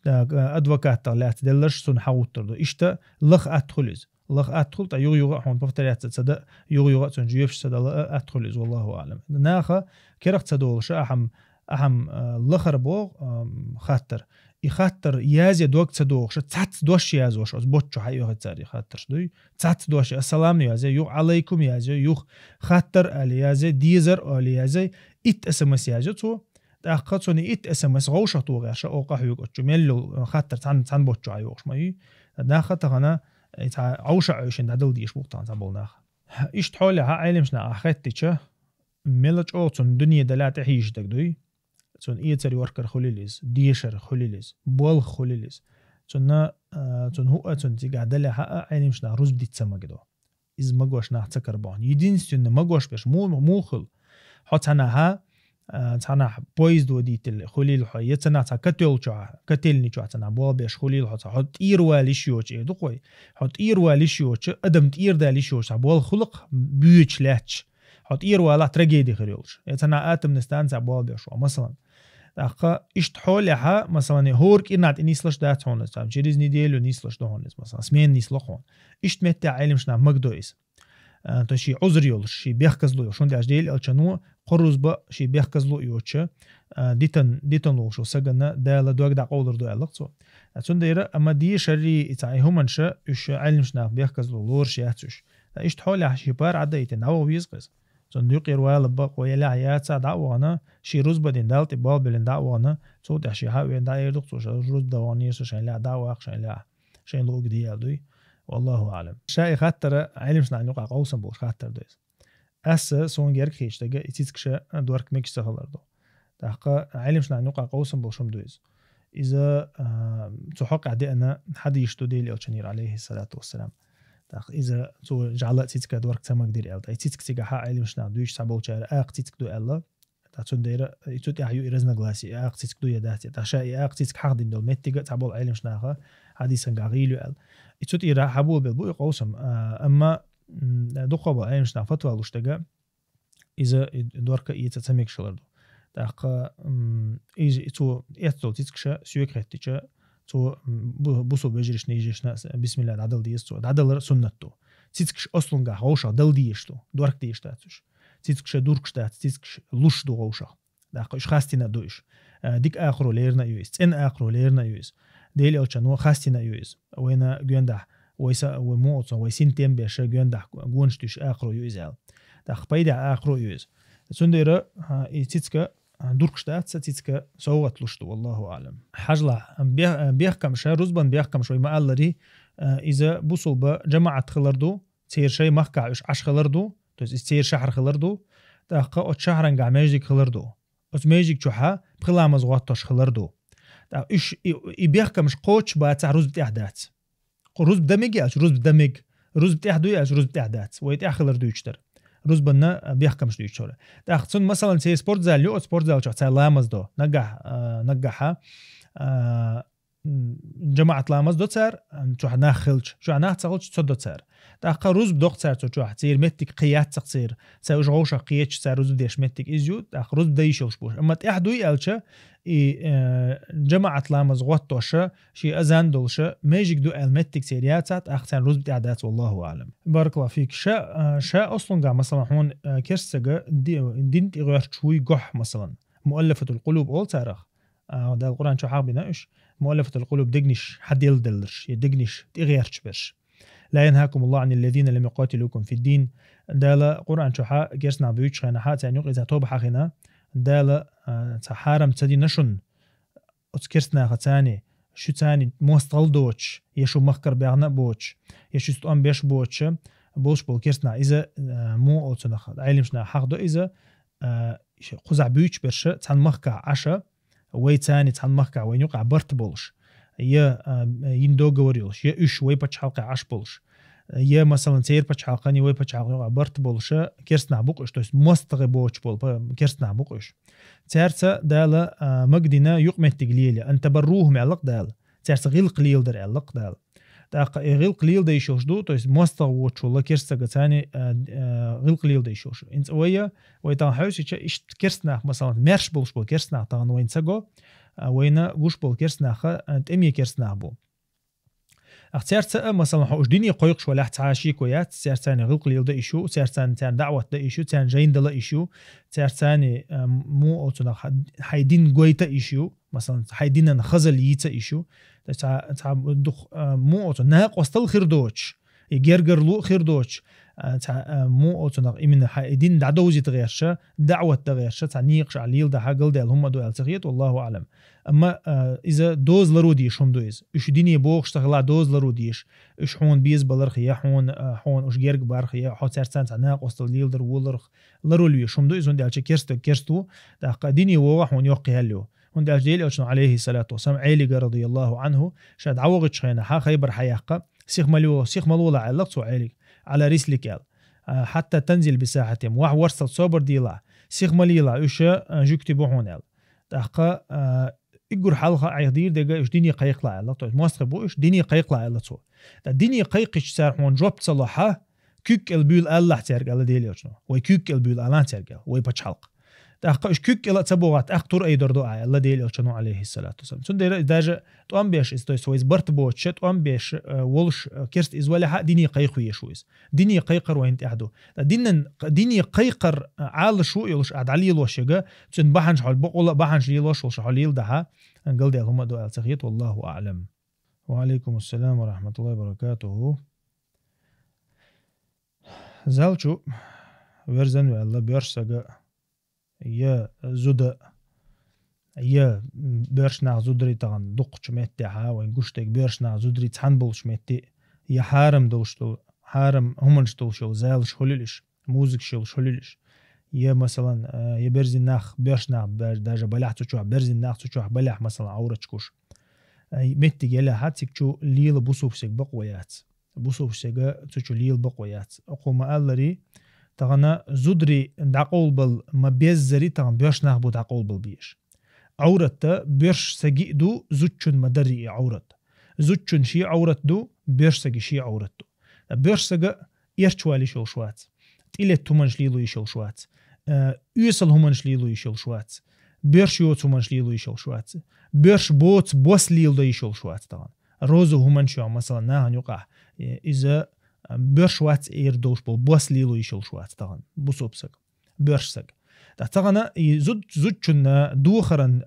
Speaker 2: أدوكات غلات دلش تون حاوتردو إشتا لخ أدخلز لخ أدخل تا يغ حون بفتريات تصدق يغ تون جيبش صدق أدخلز والله أعلم ناخا كرخت صدول شو أهم لخر بو خاطر يخاطر يازي دوك تصدوق شو تات دوش يازوش أز بوتشو حيو هتاري خاطر شدوي تات دوش السلام يازي يو عليكم يازي يو خاطر على يازي ديزر على يازي إت اسمس يازي تو تأخذوني إت اسمس غوشة تو غير شو أوقع يوقع ميلو خاطر تان بوتشو عيوش ماي ناخا تغنا عوشة عيشين دادل ديش بوقتان تبول ناخ إيش تحولي ها علمشنا أخذتيشه ملج أوتون دنيا دلات عيش دكدوي تون إيتري وركر خليليز ديشر خليليز بول خليليز تون هو تون تيجا لها علمشنا روز بدي تسمى كده إز مجوش نحتكر بان يدينستون مجوش بيش موخل حتى ها تنا بويز دو ديتل خليل حي تنا تكتل جا كتلني جا تنا بول بيش خليل حط إيروالي شيوش إيه دقوي حط إيروالي شيوش أدم تير دالي شيوش بول خلق بيوش لاتش حط إيروالي ترجيدي خليلش تنا آتم نستانس بول بيش مثلا أخا إشتحولها مثلا هورك إنات نيسلش دات هونس تام جريز نديلو نيسلش ده هونس مثلا سمين نيسلخون إشتمت علمشنا مقدويس تشي عذر يولش شي بيحكزلو يوشون داش ديل الچنو قروز با شي بيحكزلو يوچ ديتن لوشو سجنا دالا دوغ دا قولر دو القصو تون دير اما دي شري تاعي همنش اش علمشنا بيحكزلو لور شياتش إشتحولها شي بار عديت ناو بيزقس صندوق يروال بق ويلا عيات دعوانا شي روز بدين دالت بال بلن دعوانا صوت شي هاوي داير دكتور روز دواني شي لا دعوا شي لوق دي دوي والله اعلم شاي خاطر علمش نوقع قوسن بوش خاطر دويس اس سونجر كيشتغا يتسكش دورك ميكس تخلردو تحقا علمش نوقع قوسن بوشم دويس إذا تحق عدي أنا حد يشتو ديل الشنير عليه الصلاة والسلام إذا تو جعل تيتك دورك تما قدير أل تيتك تيجا حق علي مش نعدوش سبعة شهر تيتك دو الله تاتون ديرة يتوت يحيو إرزنا غلاسي تيتك دو يداتي تشاء تيتك حق دين دول متيجا تعبول علي مش ناخا حديثا قاغيلو أل يتوت إيرا حبول بالبو يقوسم أما دقوا علي مش نافتوا لوشتجا إذا دورك يتسميك شلردو تاق إذا تو يتول تيتكشا سيوك رتيشا تو بوسو بيجريش نيجيشنا بسم الله العدل ديستو العدل سنتو تيتكش أصلاً جا هوشة دل ديشتو دورك ديشتاتوش تيتكش دوركشتات تيتكش لوش دو هوشة تاق إيش خاستينا دوش ديك آخرو ليرنا يويس إن آخرو ليرنا يويس ديلي أوشانو خاستينا يويس وينا جوانده ويسا وموت ويسين تيم بيش جوانده جونشتوش آخرو يويزال تاق بيدا آخرو يويس سنديرة تيتكا دوركشتات تيتكا سوت لوشتو والله أعلم حجلا بيحكم شيء رزبان بيحكم شوي ما قال إذا بوصل بجماعة خلردو تصير شيء محكع عش خلردو تصير شهر خلردو تاقا شهرن قاع ماجيك خلردو ماجيك شوحا بخلا مزغوطش خلردو إيش بيحكم مش قوتش بتاع رز بتاعدات رز بدمج يا رز بدمج رز بتاعدو يا رز بتاعدات ويتاع خلردو يشتر روز بنا بيحكمش دو يشتغل تاخذون مثلا سي سبورت زاليو سبورت زال شو تاع لامز دو نجحها جماعة لامز دو تسار شو ناخلش شو ناخلش تصدق تسار تاخذ روز بدو تسار شو تصير متك قيات تصير سوي جوشة قيات تسار روز بديش متك إزيو تاخذ روز بدي يشوش بوش أما تأحدو يالشة جماعة لامز غوطوشة شيء أذان دولشة ماجيك دو المتك سيريات أخذ روز بتعدات والله أعلم بارك الله فيك شاء أصلاً قا مثلا هون كرسجة دين تغير شوي جح مثلا مؤلفة القلوب أول تاريخ ده القرآن شو حابين إيش مؤلفة القلوب دقنش حد يلدلش يدقنش تغيرش بش لا ينهاكم الله عن الذين لم يقاتلوكم في الدين دالا قرآن شو حا جرسنا بيوتش خنا حات يعني إذا توب حقنا دالا تحارم تدي نشن أتكرسنا ختاني شو تاني موستل دوتش يشو مخكر بيعنا بوتش يشو ستوان بيش بوتش بوش بالكرسنا إذا مو أتنخ علمشنا حق دو إذا خزع بيوتش برش تان مخكع عشا وي تاني تان مخكع وين يقع برت بولش يا يندو جوريلش يا إيش وي بتش حلقة عش بولش يا مثلا سير بتش حلقاني وي بتش حلقة برت بولش كرسنا بوقش توس مستغ بوتش بول كرسنا بوقش تارسا دالا مقدنا يقمت تقليلة أنت بروهم علق دال تارسا غيل قليل در علق دال تاق غيل قليل دا يشوش دو توس مستغ ووتش والله كرسا قتاني غيل قليل دا يشوش انت ويا ويتان حوسي إيش كرسنا مثلا مرش بولش بول كرسنا تان وين سجو وينا قوش بول كرسنا خا أنت أمي كرسنا بو اختيارتا مثلا حوش ديني قيقش ولا تعاشي كويات سيرتاني غلق ليل دا إيشو سيرتاني تان دعوة دا إيشو تان جين دلا إيشو سيرتاني مو أوتنا حيدين قويتا إيشو مثلا حيدين خزل ييتا إيشو تا دخ مو أوتنا ناق وستل خير دوتش يجرجر لو خير دوتش مو أوتنا إمن حيدين دعوزي تغيرشة دعوة تغيرشة تعنيقش عليل ده حقل ده هم دو التغيير والله أعلم أما إذا دوز لروديش هم دوز إيش ديني بوخش تغلا دوز لروديش إيش حون بيز بلرخيا حون إيش جرج بارخيا حون سرسان تعناق وصل ليل در ولرخ لروليش هم دوز هندي على كرستو ده ديني وواح هون يوقي هلو هندي على جيل أشنا عليه الصلاة والسلام عيلي رضي الله عنه شاد عوض شينا ها خيبر حياقة سيخ ملو لا علقتو عيلي على رسلك يال حتى تنزل بساحتهم واحد ورسل صبر ديلا سيخ مليلا إيش جكتبوا هون يال تحقق إجر حلقة عيدير دقة إيش ديني قيق لا على طول ماستر بو إيش ديني قيق لا على طول ديني قيقش صار هون جوب صلاحة كيك البيل الله ترجع على ديلي أشنو ويكيك البيل الله ترجع ويبتش حلقة تحقق إيش كيك إلا تبوغات أخطر أي دردو الله ديلي أشنو عليه الصلاة والسلام سون دير داجة توام بيش إستويس ويز برت بوتش توام بيش ولش كيرست إزوالها ديني قيق ويشويس ديني قيقر وين تحدو ديني قيقر عال شو يلش عد علي لوشجة تون بحنش حال بقول بحنش يلوش وش حليل ده نقول ده هم دو التخيط والله أعلم وعليكم السلام ورحمة الله وبركاته زالشو ورزن والله بيرسجة يا زود يا بيرشنا زودري تغن دقش متها وين قشتك بيرشنا زودري تحنبلش متي يا حارم دولشتو حارم همنش دولشو زالش حلولش موزك شلش حلولش يا مثلا يا برزي ناخ بيرشنا داجة بلح تشوح برزي ناخ تشوح بلح مثلا عورة تشكوش مت جلا حتى شو ليل بوسوف سك بقويات بوسوف سك تشو ليل بقويات أقوم ألري تغنا زدري دعقول بال ما بيزري تغن بيش نخبو دعقول بال بيش عورت بيش سجيدو زوجن مدري عورت زوجن شي عورت دو بيش سجي شي عورت دو بيش سجا يرشوالي شو شوات تيلة تومنش ليلو يشل شوات يوصل همنش ليلو يشل شوات بيرش يوت همنش ليلو يشل شوات بيرش بوت بوس ليلو يشل شوات طبعا روزو همنش يوم مثلا نهن يقع إذا بيرش وات إير دوش بوس ليلو يشل شوات طبعا بوسوبسك بيرش سك طبعا زوجن دوخرن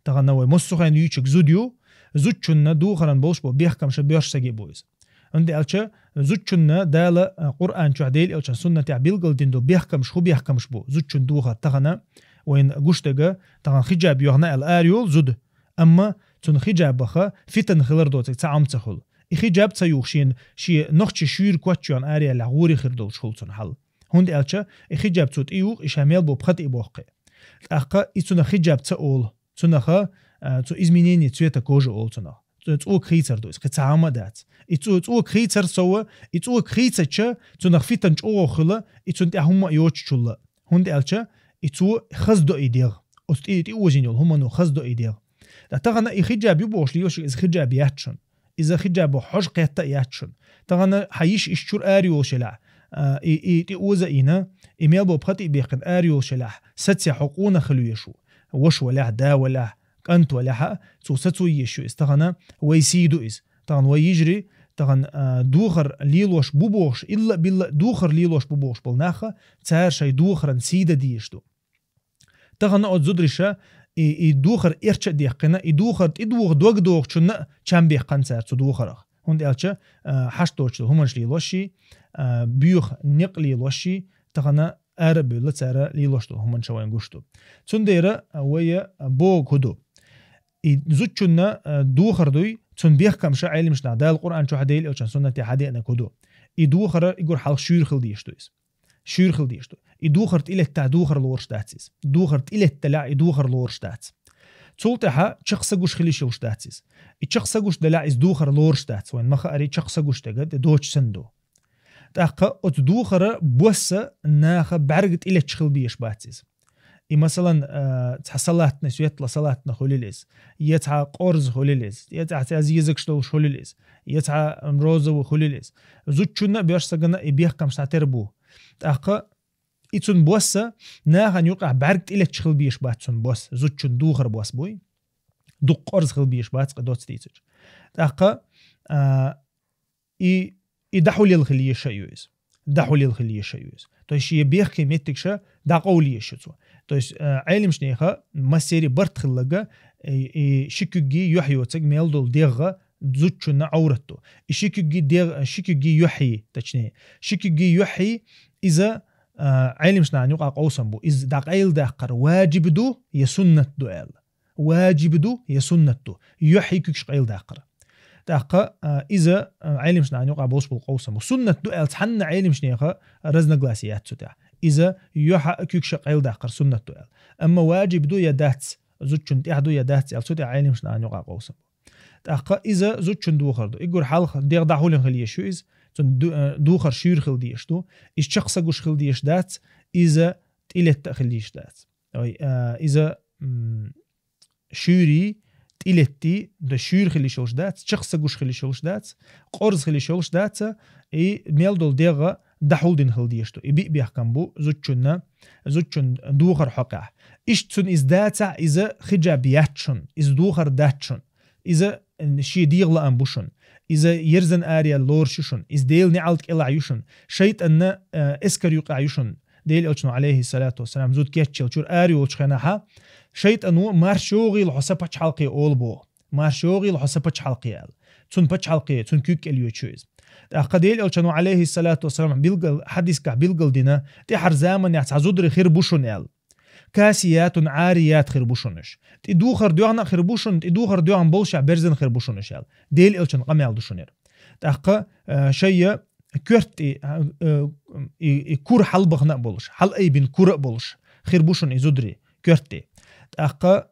Speaker 2: طبعا هو مسخن يشك زوديو زوجن دوخرن بوش بيحكم شبيرش سجي بويز عندي ألشة زوجن دال قرآن شو عديل ألشة سنة تعبيل قلدين دو بيحكمش خو بيحكمش بو زوجن دوخر تغنا وين قشتجا تغن خجاب يغنى الآريول زود أما تون خجاب بخا فتن خلر دوتك تعم تخل خجاب تيوخشين شي نخش شير كوتشون آريا لغوري خردول شخلصن حل هندي ألشة خجاب توت إيوخ إشاميل بو بخط إبوخي أخا إتون خجاب تقول تونخا تو إزمينيني تيتا كوجو أول تونخ تو خيتر دوس كتعامة دات تو خيتر سوا تو خيتر چه تو نخفيتن جو خلا تو انت هم يوش چولا هندي ألشة تو خزدو إيدير أستيت إوجينيول هم نو خزدو إيدير تغنا إخجاب يبوش ليوش إز خجاب ياتشن إذا خجاب حش قيتا ياتشن تغنا حيش إششور آريو شلع إوزا إينا إميل بو بخطي بيقن آريو شلع ستسي حقونا خلو يشو وش ولا دا ولا أنت ولا حق توسطو يشو استغنا ويسيدو إز طبعا ويجري طبعا دوخر ليلوش بوبوش إلا بالله دوخر ليلوش بوبوش بالناخه تار شيء دوخر نسيدة ديشتو طبعا أتزدرشة دوخر إرتش ديقنا دوخر دوغ دوغ شنا كم بيقن تار تدوخره هندي ألشة حشتوش همش ليلوشي بيوخ نقلي لوشي طبعا أربي لتسارة ليلوشتو همن شوين قشتو تنديرة ويا بوغ هدو زوجنا دوخر دوي تون بيحكم شا علم شنا دا القرآن شو حديل أو سنة حدينا كدو دوخر يقول حال شير خل ديشتويس شير خل ديشتو دوخر إلى تاع دوخر لورش داتسيس دوخر إلى تلا دوخر لورش دات تولتها شخص جوش خلي شلش داتسيس شخص جوش دلا إز دوخر لورش دات وين ما خاري شخص جوش تجد دوش سندو تاقا أتدوخر بوسة ناخ بعرقت إلى تشخل بيش باتسيس مثلا صلاتنا سويتلا صلاتنا خليليز يتع قرز خليليز يتع تعزيزك شلو خليليز يتع مروزو خليليز زوجنا بيش سجنا بيحكم ساتربو تاقا إتون بوسة ناخن يقع بعرقت إلى تشخل بيش باتسون بوس زوجن دوخر بوس بوي دو قرز خل بيش باتس قدوت ستيتج تاقا يدحولي الخلية شيوز دحولي الخلية شيوز تويش يبيخ ميتكشا دقولي شتو تويش علم شنيخه مسيري برت خلقه شكوجي يحيوتك ميلدول ديغه زوجنا عورته شكوجي ديغ شكوجي يحيي تشني شكوجي يحيي اذا علم شنا نيقع قوسم بو اذا دقيل دقر واجب دو يسنة دوال واجب دو يسنة دو يحيي كش قيل دقر تاقا إذا علم شنا نيقع بوش بالقوسم وسنة دوال تحن علم شنيخه رزنا غلاسيات تاع إذا يحا كيكش قيل دقر سنة دوال أما واجب دو يدات زوجن تحدو يدات السوتي علم شنا نيقع قوسم تاقا إذا زوجن دوخر دو يقول حال ديغ دحولن خليه شو إز دوخر شير خل ديشتو الشخص جوش خل ديش دات إذا تقلت خليش دات إذا شيري تقلتي ده شير خلي شوش دات شخص جوش خلي شوش دات قرز خلي شوش دات ميل دول ديغا دحول دين خل ديشتو بيحكم بو زوجن دوخر حقع إشتون إز داتا إذا خجاب ياتشن إز دوخر داتشن إذا شي ديغ لأن بوشن إذا يرزن آريا لورششن إذا ديل نعلك إلا عيوشن شيط أن إسكر يقع عيوشن ديل أوشنو عليه الصلاة والسلام زود كيتشل شور آريو وشخناها شيط أنو مارشوغي لحسابة حلقي أول بو مارشوغي لحسابة حلقي تون بتش حلقي تون كيك اليوتشوز قديل أوشنو عليه الصلاة والسلام بيلقل حديث كع بيلقل دينا تحر زمن يعتزودر خير بوشن كاسيات عاريات خربوشونش تدوخر ديوغنا خربوشون تدوخر ديوغن بولشع برزن خربوشونش ديل إلشن قميال دوشونير تاقا شيء كورتي كور حلبخنا بولش حل أي بين كور بولش خربوشون إزودري كورتي تاقا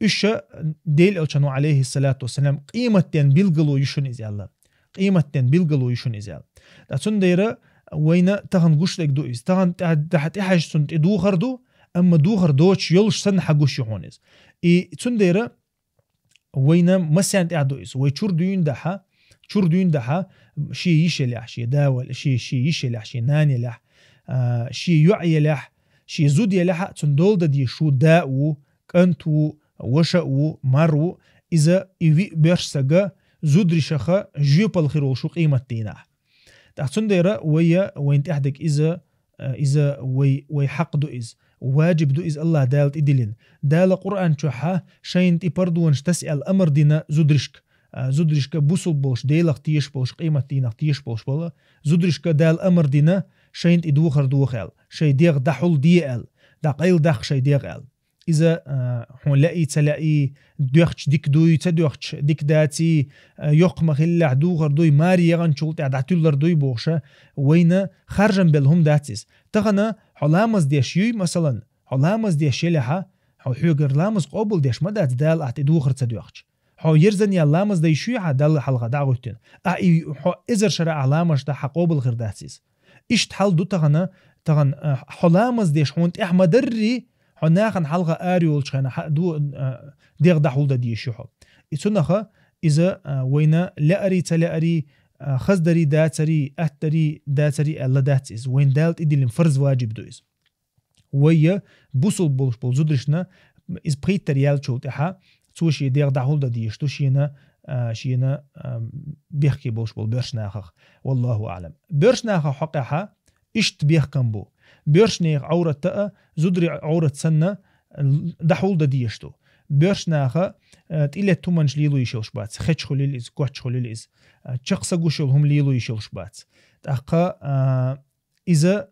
Speaker 2: إيش ديل ألشانو عليه الصلاة والسلام قيمة بيلقلو يشون إزيال قيمة بيلقلو يشون إزيال تاتون ديرة وين تهن قشتك دو إز تهن تحت إحاج سنت دوخر دو أما دوخر دوش يلش سن حقوش يهونيز تون ديرة وين مسيان إعدو إز ويشور دوين دحا شور دوين دحا شي يشلح شي داول شي يشلح شي ناني لح شي يعي لح شي زود يلح تون دول دي شو داو كنتو وشأو مرو إذا إيوي بيرسجا زود رشخة جيب الخير شو قيمة تينه تحسن ديرة وين تحدك إذا وي حق دو إز واجب دو إز الله دالت إدلين دال قرآن شوحة شين تبردونش تسأل أمر دينا زودرشك بوصل بولش ديلق تيش بولش قيمة تينق تيش بولش بولا زودرشك دال أمر دينا شين تدوخر دوخل شي ديغ دحول ديال دقيل دخ شي ديغل إذا هون تلاقي دوخش ديك دوي تدوخش ديك داتي يقمخ إلا دوغر دوي ماري يغن شغلت عدتولر دوي بوخشة وين خرجن بالهم داتيس تغنى حلامز ديشيوي مثلا حلامز ديشي لها حو حيوغر لامز قبل ديش مدات دال اعتي دوغر تدوخش حو يرزن يلامز ديشيوي عدال حلقة داغوتين حو إزر شرع علامش دا حقوبل غير داتيس إيش تحل دو تغنى حلامز ديش هونت إحمدري هناخن حلقة آريول شخنا دو ديغ دحول دا ديشيوحو إتسونخا إذا وين لأري تلأري خزدري داتري أتري داتري ألا داتيز وين دالت إدي فرز واجب دويز ويا بوصل بولش بول زودرشنا إز بريتر يالشو تحا توشي ديغ دحول دا ديش توشينا شينا بيحكي بولش بول بيرشناخخ والله أعلم بيرشناخخ حقها إشت بيخ كمبو بيرشنيخ عورة تأ زودري عورة سنة دحول دا ديشتو بيرشناخ تإلي تومنش ليلو يشيلش بات خيش خليل إز كوش خليل إز تشقصة قوشل هم ليلو يشيلش بات تأقا إذا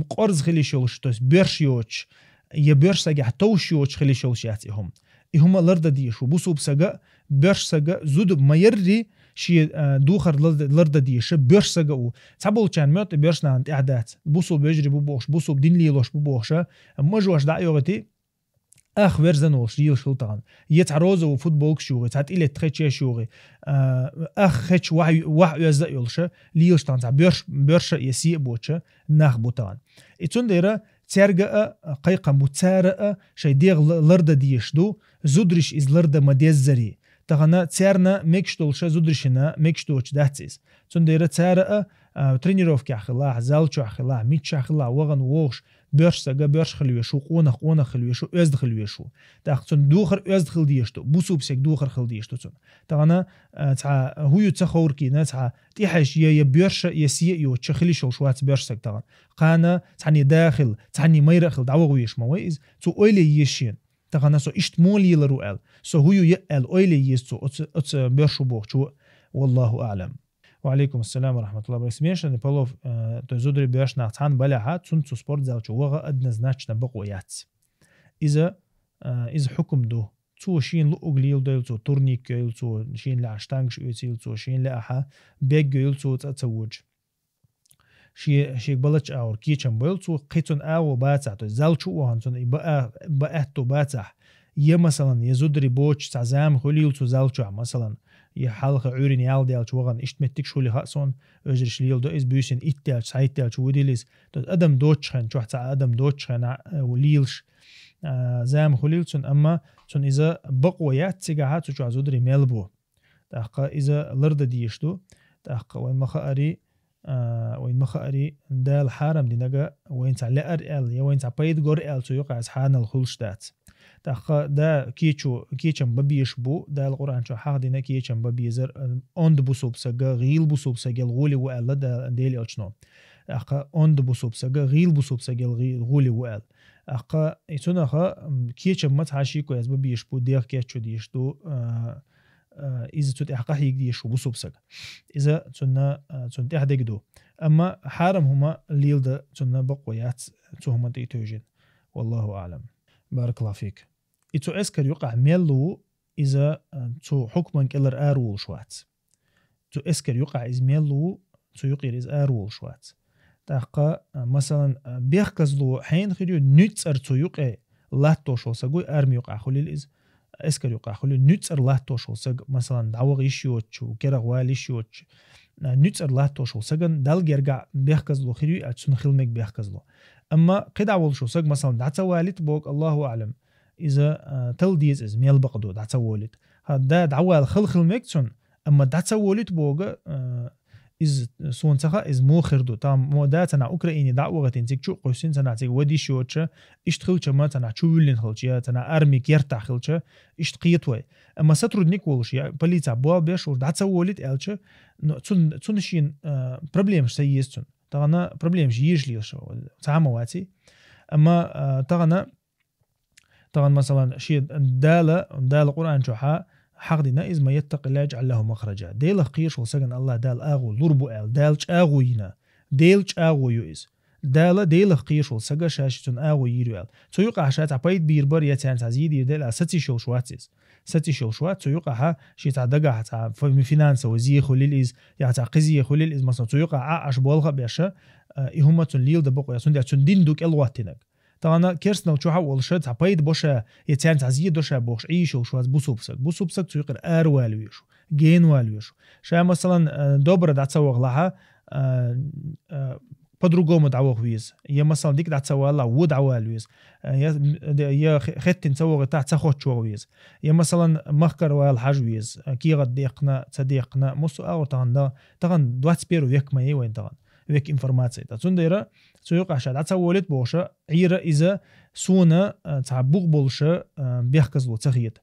Speaker 2: قرز خلي شيلش توس بيرش يوش يبيرش ساقع توش يوش خلي شيلش ياتي هم إهما لرد ديشو بوسو بساقا بيرش ساقا زود ما يري شي دوخر لرد ديش بيرش ساقا تعبول كان ميوت بيرشنا عند إعداد بوسو بيجري بوبوش بوسو بدين ليلوش بوبوشا مجوش دعيوغتي أخ ورزنوش ليل شلطان يتعروزو وفوتبول شوغي تعت إلي تخيتشي شوغي أخ خيتش وح يزدق يلشا ليل شلطان تع بيرش يسيء بوتشا ناخ بوتان إتون ديرا تارجا قيقا متسارا شي ديغ لرد ديشدو زودرش إز لرد مديزري تغنا تسارنا ميكشتولشا زودرشنا ميكشتوش داتسيس تون ديرا تسارا ترينيروفكي أخلاح زالشو أخلاح ميتش أخلاح وغن ووش بيرش ساقا بيرش خلويشو قونا خلويشو أزد خلويشو تاقتون دوخر أزد خلديشتو بوسو بسيك دوخر خلديشتو تون تغنا تاع هويو تخوركي نتاع تيحش يا بيرش يسيء يو تشخلي شوات بيرش ساق تغن قانا تعني داخل تعني ميرخل دعوغويش مويز تو أويلي يشين تغنا سو إشت مولي لروال سو هويو يقال أويلي يستو أتس بيرشو بوغشو والله أعلم. وعليكم السلام ورحمة الله وبركاته. مش أنا بلوف تزودري بيرش نعتان بلعها تنتو سبورت زالشو وغا أدنى زناتش نبقويات. إذا حكم دو تو شين لقليل ديل تو تورنيك يل تو شين لعشتانش يل تو شين لأحا بيج يل تو تتوج. شيك بلش أور كيشن بيل تو قيتون أو باتع تو زالشو وهانتون بقى تو باتع يه مثلا يزودري بوش تعزام خليل تو زالشو مثلا يحلق عورين يالديال شوغان اشتمتك شولي خاصون اجرش ليل دو از بيوسن اتيال سايتيال شو وديليس ادم دوتشخن شو حتى ادم دوتشخن وليلش زام خليلتون اما تون اذا بقويات تيغات شو عزودري ميلبو تاقا اذا لرد ديشتو تاقا وين مخاري دال حرم دينغا وين تاع لار ال يا وين تاع بايد غور ال تو يقع سبحان الخلشتات تاخ دا كيچم ببيش بو دا القران شو حق دينا كيچم ببيزر اوند بوسوب سغا غيل بوسوب سغل غولي وال دا ديلي الشنو اخ اوند بوسوب سغا غيل بوسوب سغل غولي وال اخ ايتونخ كيچم متعشي كويس ببيش بو دير كيچو ديشتو إذا تود إحقاق يجدي شو بصوب إذا تون تحدق دو أما حرم هما ليل ده تون بقويات تهما تيتوجين والله أعلم. بارك الله فيك. إتو أسكر يقع ميلو إذا تو حكما كلر أرول شوات تو أسكر يقع إز ميلو تو يقير إز أرول شوات تحقا مثلا بيخكز لو حين خيريو نتسر تو يقع لا توشو سقوي أرمي يقع خليل إز اسكر يقع خلو نتر الله توشل سج مثلا دعوة يشيوتش وكرا غوال يشيوتش نتر الله توشل سجن دال يرجع بيحكز له خيري أتسون خلمك بيحكز له أما قد عول شو سج مثلا دعت والد بوق الله أعلم إذا تلديز إز ميل بقدو دعت والد هذا دعوة خلمك سون أما دعت والد بوق إز سون سخا إز مو خردو تام مودا تنا أوكراني دعوة تنتج شو قوسين تنا تيجي ودي شوتش إشتخل كما تنا شولين خلشيا تنا أرمي كيرتا خلشة إشتقيتوي أما سترد نيكولش يا بليتا بوا بيش ودعت سوولت ألش تون شين بروبليم سيستون تغنا بروبليم جيش ليش تعامواتي أما تغنا مثلا شيء دال قرآن شوحا حقدنا إذ ما يتق الله يجعل له مخرجا ديل قيش وسجن الله دال آغو ضربو آل دالش آغو ينا ديلش آغو يوز ديل قيش وسجن شاشتون آغو يرو آل سيوقع شات عبايد بيربر يتان تعزيد يدل ستي شوشواتيز ستي شوشوات سيوقع شي تعدقع تاع فينانس وزي خليل إز يا تاع قزي خليل إز مثلا سيوقع عاش بولغ بيشة إهمة ليل دبقو يسون دي تندين دوك الواتينك طبعا كيرسنا وشوها والشت عبايد بوشا يتان تعزيد دوشا بوش عيش وشواز بوسوبسك سيقر آر والويش جين والويش شا مثلا دوبرة دعت سوغ لها по-другому دعوه ويز يا مثلا ديك دعت سوغ لها ود عوالويز يا ختن سوغ تحت سخوت شو ويز يا مثلا مخكر والحاج ويز كي غد ديقنا تصديقنا مصو أو تغن دوات بيرو يك ما يوين تغن ويك إنفورماتي تسونديرا سيوقع شاد عتسولت بوشة عيرة إذا سونا تعبوق بولشة بيحكزلو تخيط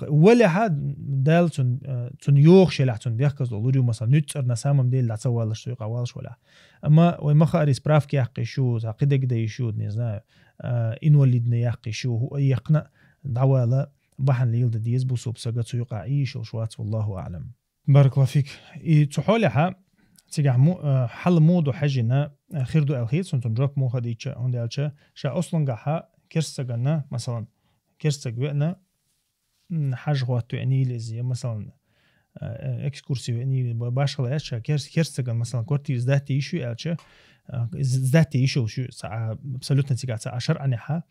Speaker 2: ولا حد دال تون يوخ شلع تون بيحكزلو لوريو مثلا نتر نسامم ديل لعتسولش سيوقع والش ولا أما ومخا أريسبراف كيحقي شو تعقيد كده يشود نزنا إنولدنا يحقي شو هو يقنع دعوة بحن ليلد ديز بوسوب سجت سيوقع إيش وشوات والله أعلم. بارك الله فيك. تحولها تيجي حل مودو حاجنا خير دو الخير سنتون دروب مو خديتش عندالش شا أصلاً جاها كرستجنا مثلاً كرستجنا حاجة وقت يعني لزي مثلاً إكسكورسيو يعني باشغل إيش كرستجنا مثلاً كورتي زدت يشو إيش زدت يشو شو ساعة بسلوتنا تيجي ساعة 10 عنها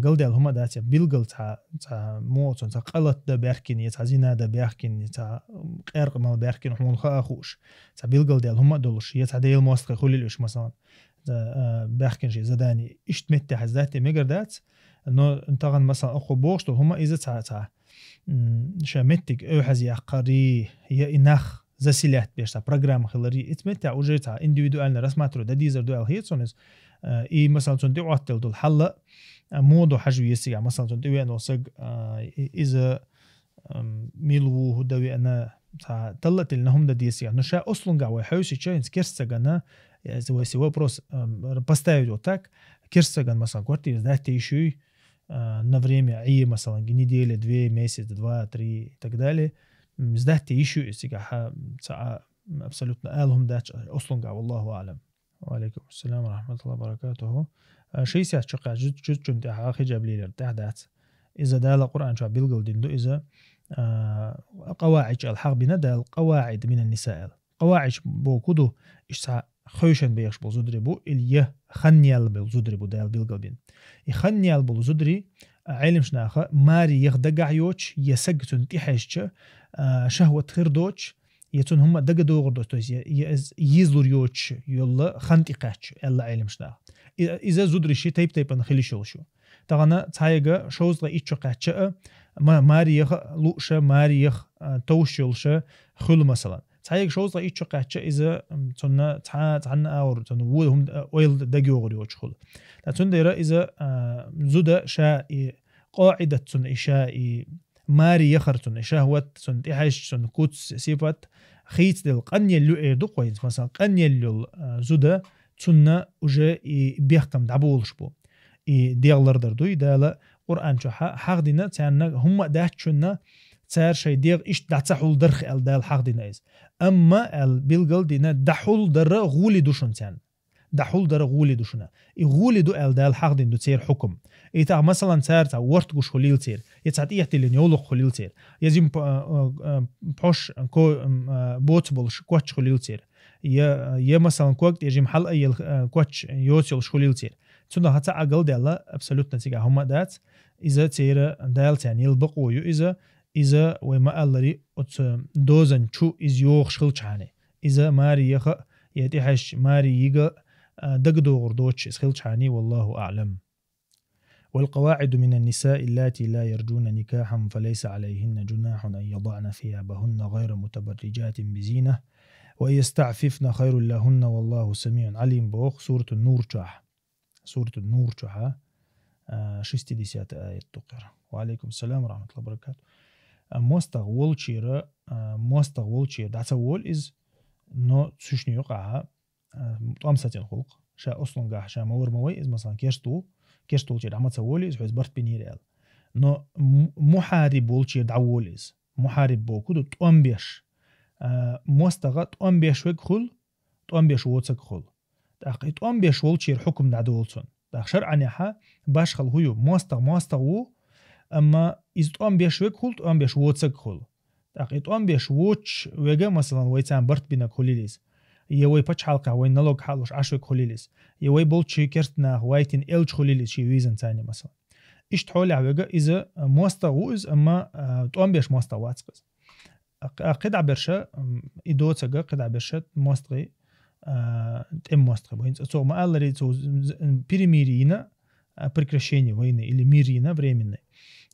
Speaker 2: قلدي الهم ده بيلقل تا موت تا قلت ده بيركين يتعزينا ده بيركين تا قرق ما بيركين وحمون خاخوش تا بيلقل ده الهم دولش يتعدي الموسق خلي الإيش مثلا بيركين شيء زداني اشتمت حزاتي مقردات إنه انتغن مثلا أخو بوش تو هم إذا تا شامتك أو حزي عقاري هي إنخ زسيلات بيش تا برنامج خلري اتمتع وجيتها individualنا رسماترو ده ديزر دو الهيتسونس إيه مثلا تنتي وقتل دول حلا مودو حجو يسيع مثلا تنتي أنا وصق إذا ميلو هدوي أنا طلت إنهم ده ديسيع نشا أصلاً جوا حوسي شيء كيرستجنا زي سوا بروس بستايدو تاك كيرستجن مثلا كورتي ده تيشوي نفريمي عي مثلا جنيديل 2 месяц 2 3 так далее مزدهت يشو يسيع ساعة أبسلوتنا آلهم ده أصلاً جوا والله أعلم. وعليكم السلام ورحمة الله وبركاته. شيء سياسة شقة جد جنت أخي جابلي لرتاحدات إذا دال القرآن شو بيلقل ديندو إذا قواعد الحق بنا القواعد من النساء قواعد بوكودو إيش خوشن بيش بوزدري بو إليه خنيال بوزدري بو دال بيلقل بين يخنيال بوزدري علم شناخة ماري يخدق عيوش يسجتون تحشش شهوة خردوش يتون هم دقدو غردوش يزور يوش يلا خنتقاتش الله علم شناخ إذا زدري شيء تيب نخلي شو تغنا تايجا شوز لا إتشقاتش ما ماريخ لوش ماريخ توشيلش خلو مثلا تايج شوز لا إتشقاتش إذا تنا تعنا أور تنوهم ويل دقيو غريوش خل لكن ديرا إذا زود شاء قاعدة تن إشاء ماري يخرتن إشاهوت تن إحش تن كوتس سيفت خيت دل قني اللي إردو قوينت مثلا قني اللي زود تن وجا بيحكم دعبولش بو ديالر دردوي دالا قرآن شوحا حق دينا تانا هم داتشونا تار شي ديغ إش داتحول درخ ال دال حق دينا إز أما ال بيلغل دينا دحول در غولي دوشن تان دحول در غولي دوشنا غولي دو ال دال حق دين دو تير حكم إيتا مثلا تار تا ورت قوش خليل تير يتسعد إيحتي لين يولوق خليل تير يزيم بوش كو بوت بولش كواتش خليل تير يا مثلا كوكت يجيم حل أي كواتش يوتيل خليل تير تunda hata agal dela absolutna tiga homa dat إذا تيرا دال تاني البقو إذا وما ألري دوزن شو إز يوغ شغل شاني إذا ماري يخ يتحش ماري يجا دقدو غردوش شغل شاني والله أعلم. والقواعد من النساء اللاتي لا يرجون نكاحا فليس عليهن جناح أن يضعن ثيابهن غير متبرجات بزينة ويستعففن خير لهن والله سميع عليم. بوخ سورة النور شاح سورة النور شاح 60 آية تقرأ. وعليكم السلام ورحمة الله وبركاته. مستغول شيرا دعسا وول إز نو تشني يقع طامسة الخلق شا أصلا قاح شا مور موي إز مثلا كيرستو شير عمت سوولي إز حيز برت بنير نو محارب وول شير دعوول إز محارب بوكو تقوم بيش مستغى تقوم بيش ويك خل تقوم بيش ووتسك خل داقي تقوم بيش وول شير حكم دعدو وولسون داق شرع نيحا باش خل هيو مستغو أما إز تقوم بيش ويك خل تقوم بيش ووتسك خل داقي تقوم بيش ووتش ويجا مثلا ويتان برت بينا خليليز يوي باتش حلقة وين نلوج حالوش عشوك خليليز يوي بولتشي كرتنا هوايتين إلج خليليز شي ويزن تاني مثلا إيش تحولي عوجا إذا مستغو إز أما تقوم بيش مستغوات قز قدع برشا إدوتسا قدع برشا مستغي تم مستغي بوين سو ما ألري سو بريميرينا بركرشيني وين اللي ميرينا بريمينا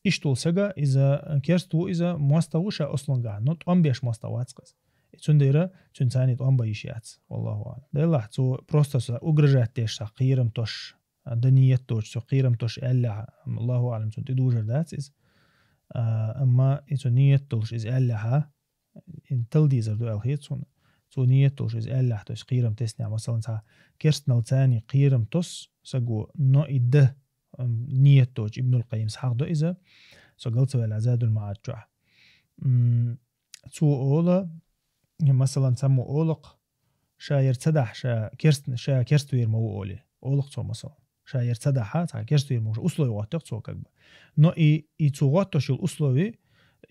Speaker 2: إيش تول سجا إذا كيرستو إذا مستغوشة أصلا قاعد نوت أم بيش مستغوات قز تنديرة تنساني تقوم بيشيات والله أعلم. ده تو بروستس أجرجات تيش قيرم توش دنية توش قيرم توش ألا الله أعلم تندوجر ذات إز أما إذا نية توش إز ألا إن تلدي زردو الخيط تو نية توش إز ألا توش قيرم تسنع مثلا تا كيرست نلتاني قيرم توس سجو نو إده نية توش ابن القيم سحق دو إذا سجلت والعزاد المعاد جوع تو أولا مثلا سمو أولق شاير تدح شا كيرستوير مو أولي أولق تو مثلا شاير تدحها تا كيرستوير مو أصلوي واتق تو كعب نو إي تو واتش الأصلوي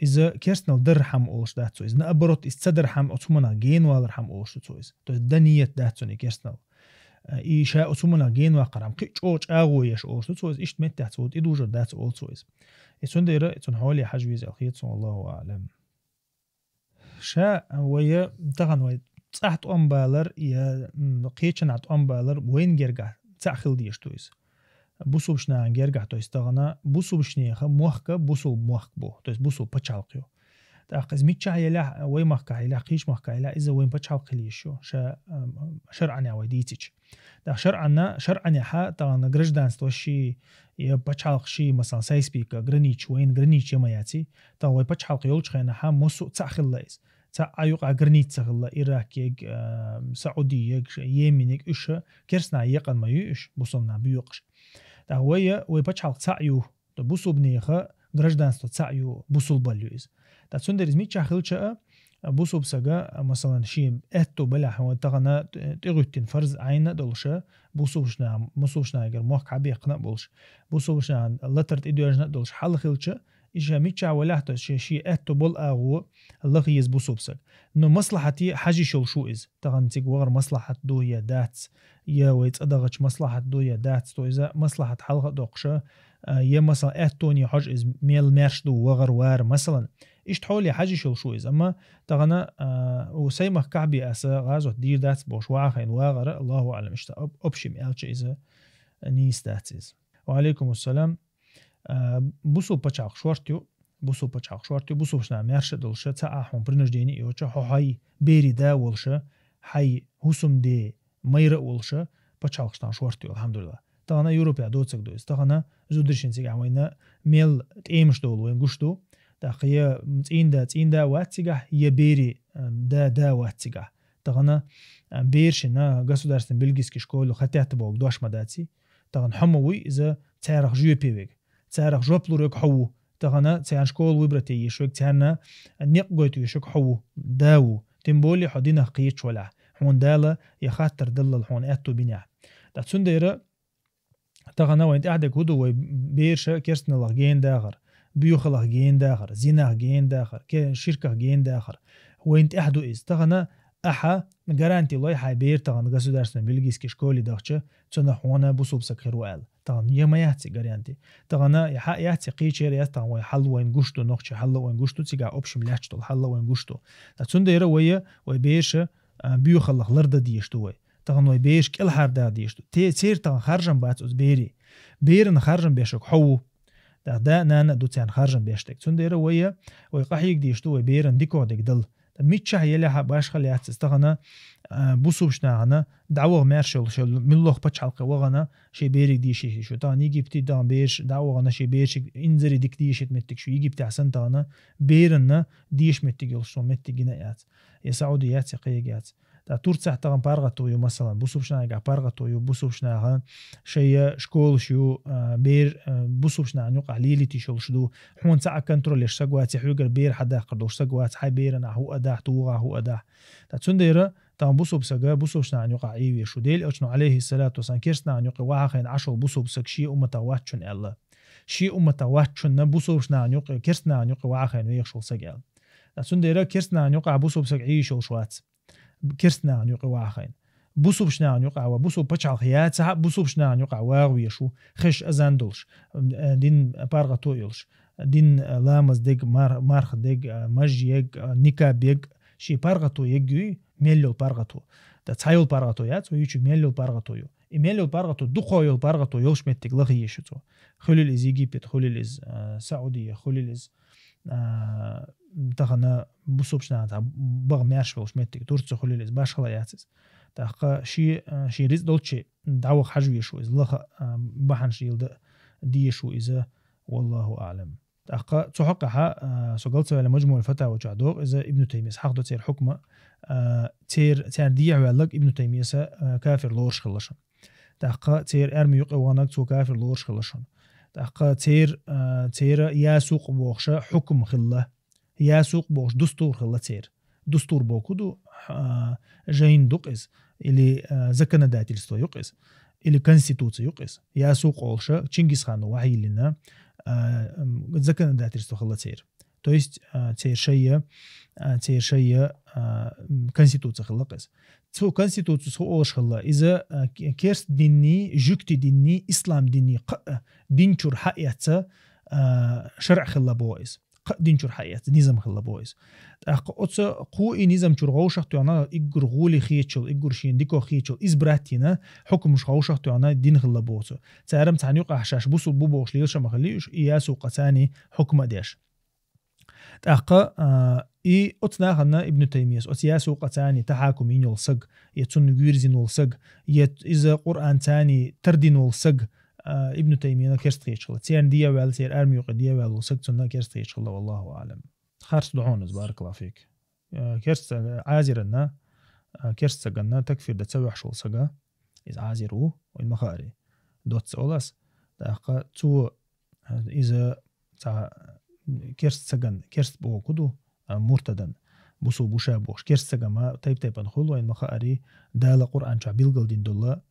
Speaker 2: إذا كيرستنال درهم أولش داتو إذا نأبرت إستدرهم أتمنى جين والرهم أولش تو إذا تو الدنية داتوني كيرستنال إي شا أتمنى جين وقرام قيش أوش أغويش أولش تو إذا إيش متى تو إدوجر دات أول تو إذا يسوندير يتنحولي حجويز الخيط الله أعلم. شا ويا تغن ويا صحت بالر يا قيتشن عت بالر وين جرجع تأخذ ديش تويس بوسو بشنا جرجع تويس تغنا بوسو بشني خم موخك بوسو موخك بو تويس بوسو بتشالقيو تأخذ ميتشا يلا وين مخك يلا قيش مخك يلا إذا وين بتشالق ليشو شا شرعنا وديتش ده شرعنا حا تغنا جرج دانس توشي يا بتشالق شي مثلا سايسبيك جرينيتش وين جرينيتش يا مياتي تا وين بتشالق يولش خينا حا موسو تأخذ لايس تا أيوق عجرنيت سهلا إيراكيج سعودية يمينك إيش كرسنا يقن ما يش بوصلنا بيوقش تا هويا ويبتشالق تعيو تبوسو بنيخا جرجدانس تعيو بوصل باليوز تا تسندرز ميتش خلشة بوسو بسجا مثلا شيء أتو بلح وتغنا تغيتين فرز عين دولشة بوسو بشنا يجر موك عبيقنا بولش بوسو بشنا لترت إدوجنا دولش حل خلشة إيش ميتشا ولا حتى شيء أتو بول أغو الله يز بوسوبسك إنه مصلحتي حاجة شو إز تغن تيج وغر مصلحة دو يا داتس يا ويت أدغش مصلحة دو يا داتس تو إذا مصلحة حلقة دوقشة يا مثلا أتوني حاج إز ميل مارش دو وغر وار مثلا إيش تحولي حاجة شو إز أما تغنا وسيمه كعبي أسا غازو دير داتس بوش واخين واغر الله أعلم إيش أبشم ألش إذا نيس داتس. وعليكم السلام. بوسو بچاق شورتيو بوسو شنا مارش دولشه تا احون برنجديني يوچا هاي بيري دا ولشه حي حسم دي مير ولشه بچاق شنا شورتيو الحمد لله تانا يوروبيا دوتسك دوز تانا زودرشين سيغ عوينا ميل تيمش دول وين غشتو داقيه تين دا واتسيغا هي بيري دا واتسيغا تانا بيرشنا государственный бельгийский школу хотят бог дош мадаци таган хамови إذا تعرف جو بيويك تعرف جوبلورك حو تغنا تعرف شكول وبرتي يشوك تعرنا نققت يشوك حو داو تنبولي حدينا قيتش ولا حون دالا يخاطر دل الحون أتو بناع تاتسنديرا تغنا وين أحدك هدو وبيرشا كيرسنا لغين داخر بيوخ لغين داخر زينا لغين داخر شركة لغين داخر وين أحدو إز تغنا أحا جارانتي الله حي بير طبعا государственный بلجيسكي شكولي داخشة تنا حونا بوسوب سكروال طبعا يما يحتي جارانتي طبعا يحتي قيشير يستع ويحل وين قشتو نخش حل وين قشتو تيجا أوبشم لحشتو حل وين قشتو تسون ديرة ويا ويبيش بيو خلق لرد ديشتو وي طبعا ويبيش كل حردا ديشتو تير طبعا خارجن بات أز بيرن خارجن بيشك حو دا نانا دوتيان خارجن بيشتك تسون ديرة ويا ويقحيك ديشتو ويبيرن ديكو ديك دل ميتشا يلها باش خليات استغنا بوسوبشنا عنا دعوة مارشل شو من لوخ بتش حلقة وغنا شي بيرك دي شي شو تاني يجي بتي دام بيرش دعوة غنا شي بيرش انزري ديك ديش متك شو يجي بتاع سنت غنا بيرنا ديش متك يلشو متك جنايات يا سعوديات يقيقات تا تورتسح تغن بارغتو يو مثلا بوسوبشنا يقع بارغتو يو بوسوبشنا غن شي شكول شو بير بوسوبشنا عن يقع ليلي تيشول شدو حون ساعة كنترول سقوات يحوجر بير حدا قدوش سقوات حي بيرنا هو أداه توغا هو أداه تا تسنديرة تا بوسوبسجا بوسوبشنا عن يقع إيوي شو ديل أشنو عليه الصلاة والسلام كيرسنا عن يقع واحد عشر بوسوبسك شي واتشن الله شي واتشن بوسوبشنا عن يقع كيرسنا عن يقع واحد ويخشل سجال تا تسنديرة كيرسنا عن يقع بوسوبسك عيشو شوات كيرسنا عن يقع واحد بوسوبشنا عن يقع وبوسوب بتشعل خيات ساعة بوسوبشنا عن يقع واغوي شو خش أزاندلش دين بارغتو يلش دين لامز ديج مارخ ديج مج يج نيكاب يج شي بارغتو يجي ميلو بارغتو تتحيل بارغتو يات ويجي ميلو بارغتو يو ميلو بارغتو دخول بارغتو يوش متك لغي شتو خلل إز إيجيبت خلل إز سعودية خلل إز تخنا بوسوبشنا تاع بغ مارش وش متك تورتو خلل إز باش خلاياتس تاق شي ريز دولتشي دعوة حجوي شو إز لخ بحن شيل دي شو إذا والله أعلم تاق تحقها سقلت على مجموع الفتاوى وجعدوق إذا ابن تيمية حق تصير حكمه تير ديع وعلق ابن تيمية كافر لورش خلشان تاق تير أرمي يقوانك تو كافر لورش خلشان تاق تير ياسوق بوخش حكم خله ياسوق بوخش دستور خله تير دستور بوكودو جاين دوقز اللي زكنا دات الستو يقز اللي كونستيتوسي يقز ياسوق أولشة تشينجيز خان وحي لنا زكنا دات الستو خلا تير то есть تير شيء كونستيتوسي خلا قز تو كونستيتوسي أولش خلا إذا كيرس ديني جوكتي ديني إسلام ديني دين شر حقيقة شرع خلا بويز دينشور حياة نظام خلا بويز أقص قوي نظام شور غوشة أنا إجر غولي خيتشل إجر شين ديكو خيتشل إزبراتينا حكم مش غوشة أنا دين خلا بوز تعرم تعني يقع حشاش بوسو بوبوش ليش ما خليش إياسو قتاني حكم داش أق إي أتنا خنا ابن تيمية أتياسو قتاني تحاكم إنيول سج يتون جيرزين والسج إذا قرآن تاني تردين والسج ابن تيمية كيرست يشغل تير ديا وال تير أرمي وقديا وال وسكتنا كيرست يشغل والله أعلم خارج دعونز بارك الله فيك كيرست عازرنا كيرست سجنا تكفير دتسوي حشول سجا إذا عازرو والمخاري دوت سولس دقة تو إذا تع كيرست سجن كيرست بو كدو مرتدن بوسو بوشا بوش كيرست سجن ما تيب نخلو والمخاري دال قرآن شعبيل قلدين دولا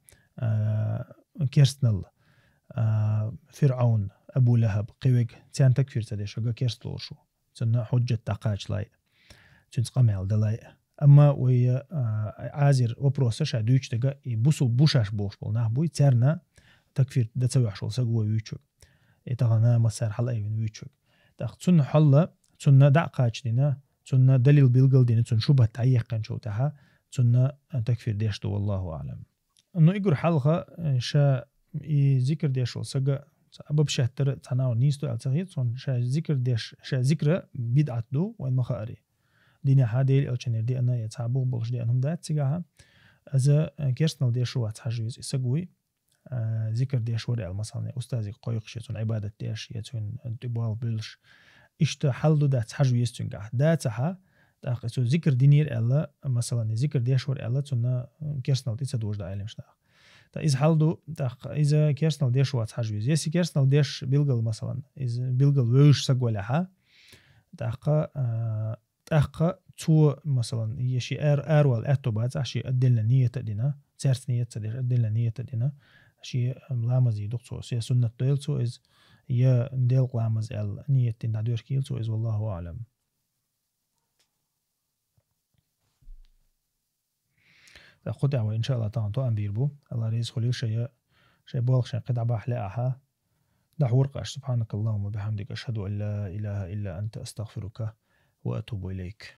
Speaker 2: كيرست نل فرعون أبو لهب قويق تيان تكفير تدي شجع كيرست لورشو تنا حجة تقاش لاي تنسقمل دلاي أما ويا عازر وبروسش عدوش تجا يبوسو بوشاش بوش بولناه بوي ترنا تكفير دتسوي حشول سجوا ويشوك يتغنى مسار حلا يبين ويشوك تأخذ حلا تنا دقاش دينا تنا دليل بيلقل دينا تنا شبه تعيق شو تها تنا تكفير ديشتو والله أعلم إنه يقول حلقة شا ذكر ديش وسجى أبب شهتر تناول نيستو ألتغيت صن شا ذكر ديش شا ذكر بدعة دو وين مخاري دينا هاديل أو شنير دي أنا يتعبوا بلش دي أنهم دات تجاها إذا كيرسنال ديش وات حجوز يسقوي ذكر ديش ورع مثلا أستاذي قايقش يتون عبادة ديش يتون تبغى بلش إشت حلو دات حجوز يستون جاه داتها تأخذ ذكر دينير ألا مثلا ذكر ديش ورع ألا تنا كيرسنال تيسدوش دا علم شناه إذا حلو إذا كيرسنال ديش وات حجوز يسي كيرسنال ديش بيلقل مثلا إذا بيلقل ويش سقولها تأخ تو مثلا يشي أروال أتوبات عشي أدلنا نية تدينا سيرس نية تديش أدلنا نية تدينا عشي ملامز يدقصو سي سنة ديلتو إذ يا نديل قلامز نية تندعدوش كيلتو إذ والله أعلم قطع وإن شاء الله تانتو أم بيربو الله ريز خليه شيء بولخ شيء قطع بحلاها دحورقش. سبحانك اللهم وبحمدك أشهد أن لا إله إلا أنت أستغفرك وأتوب إليك.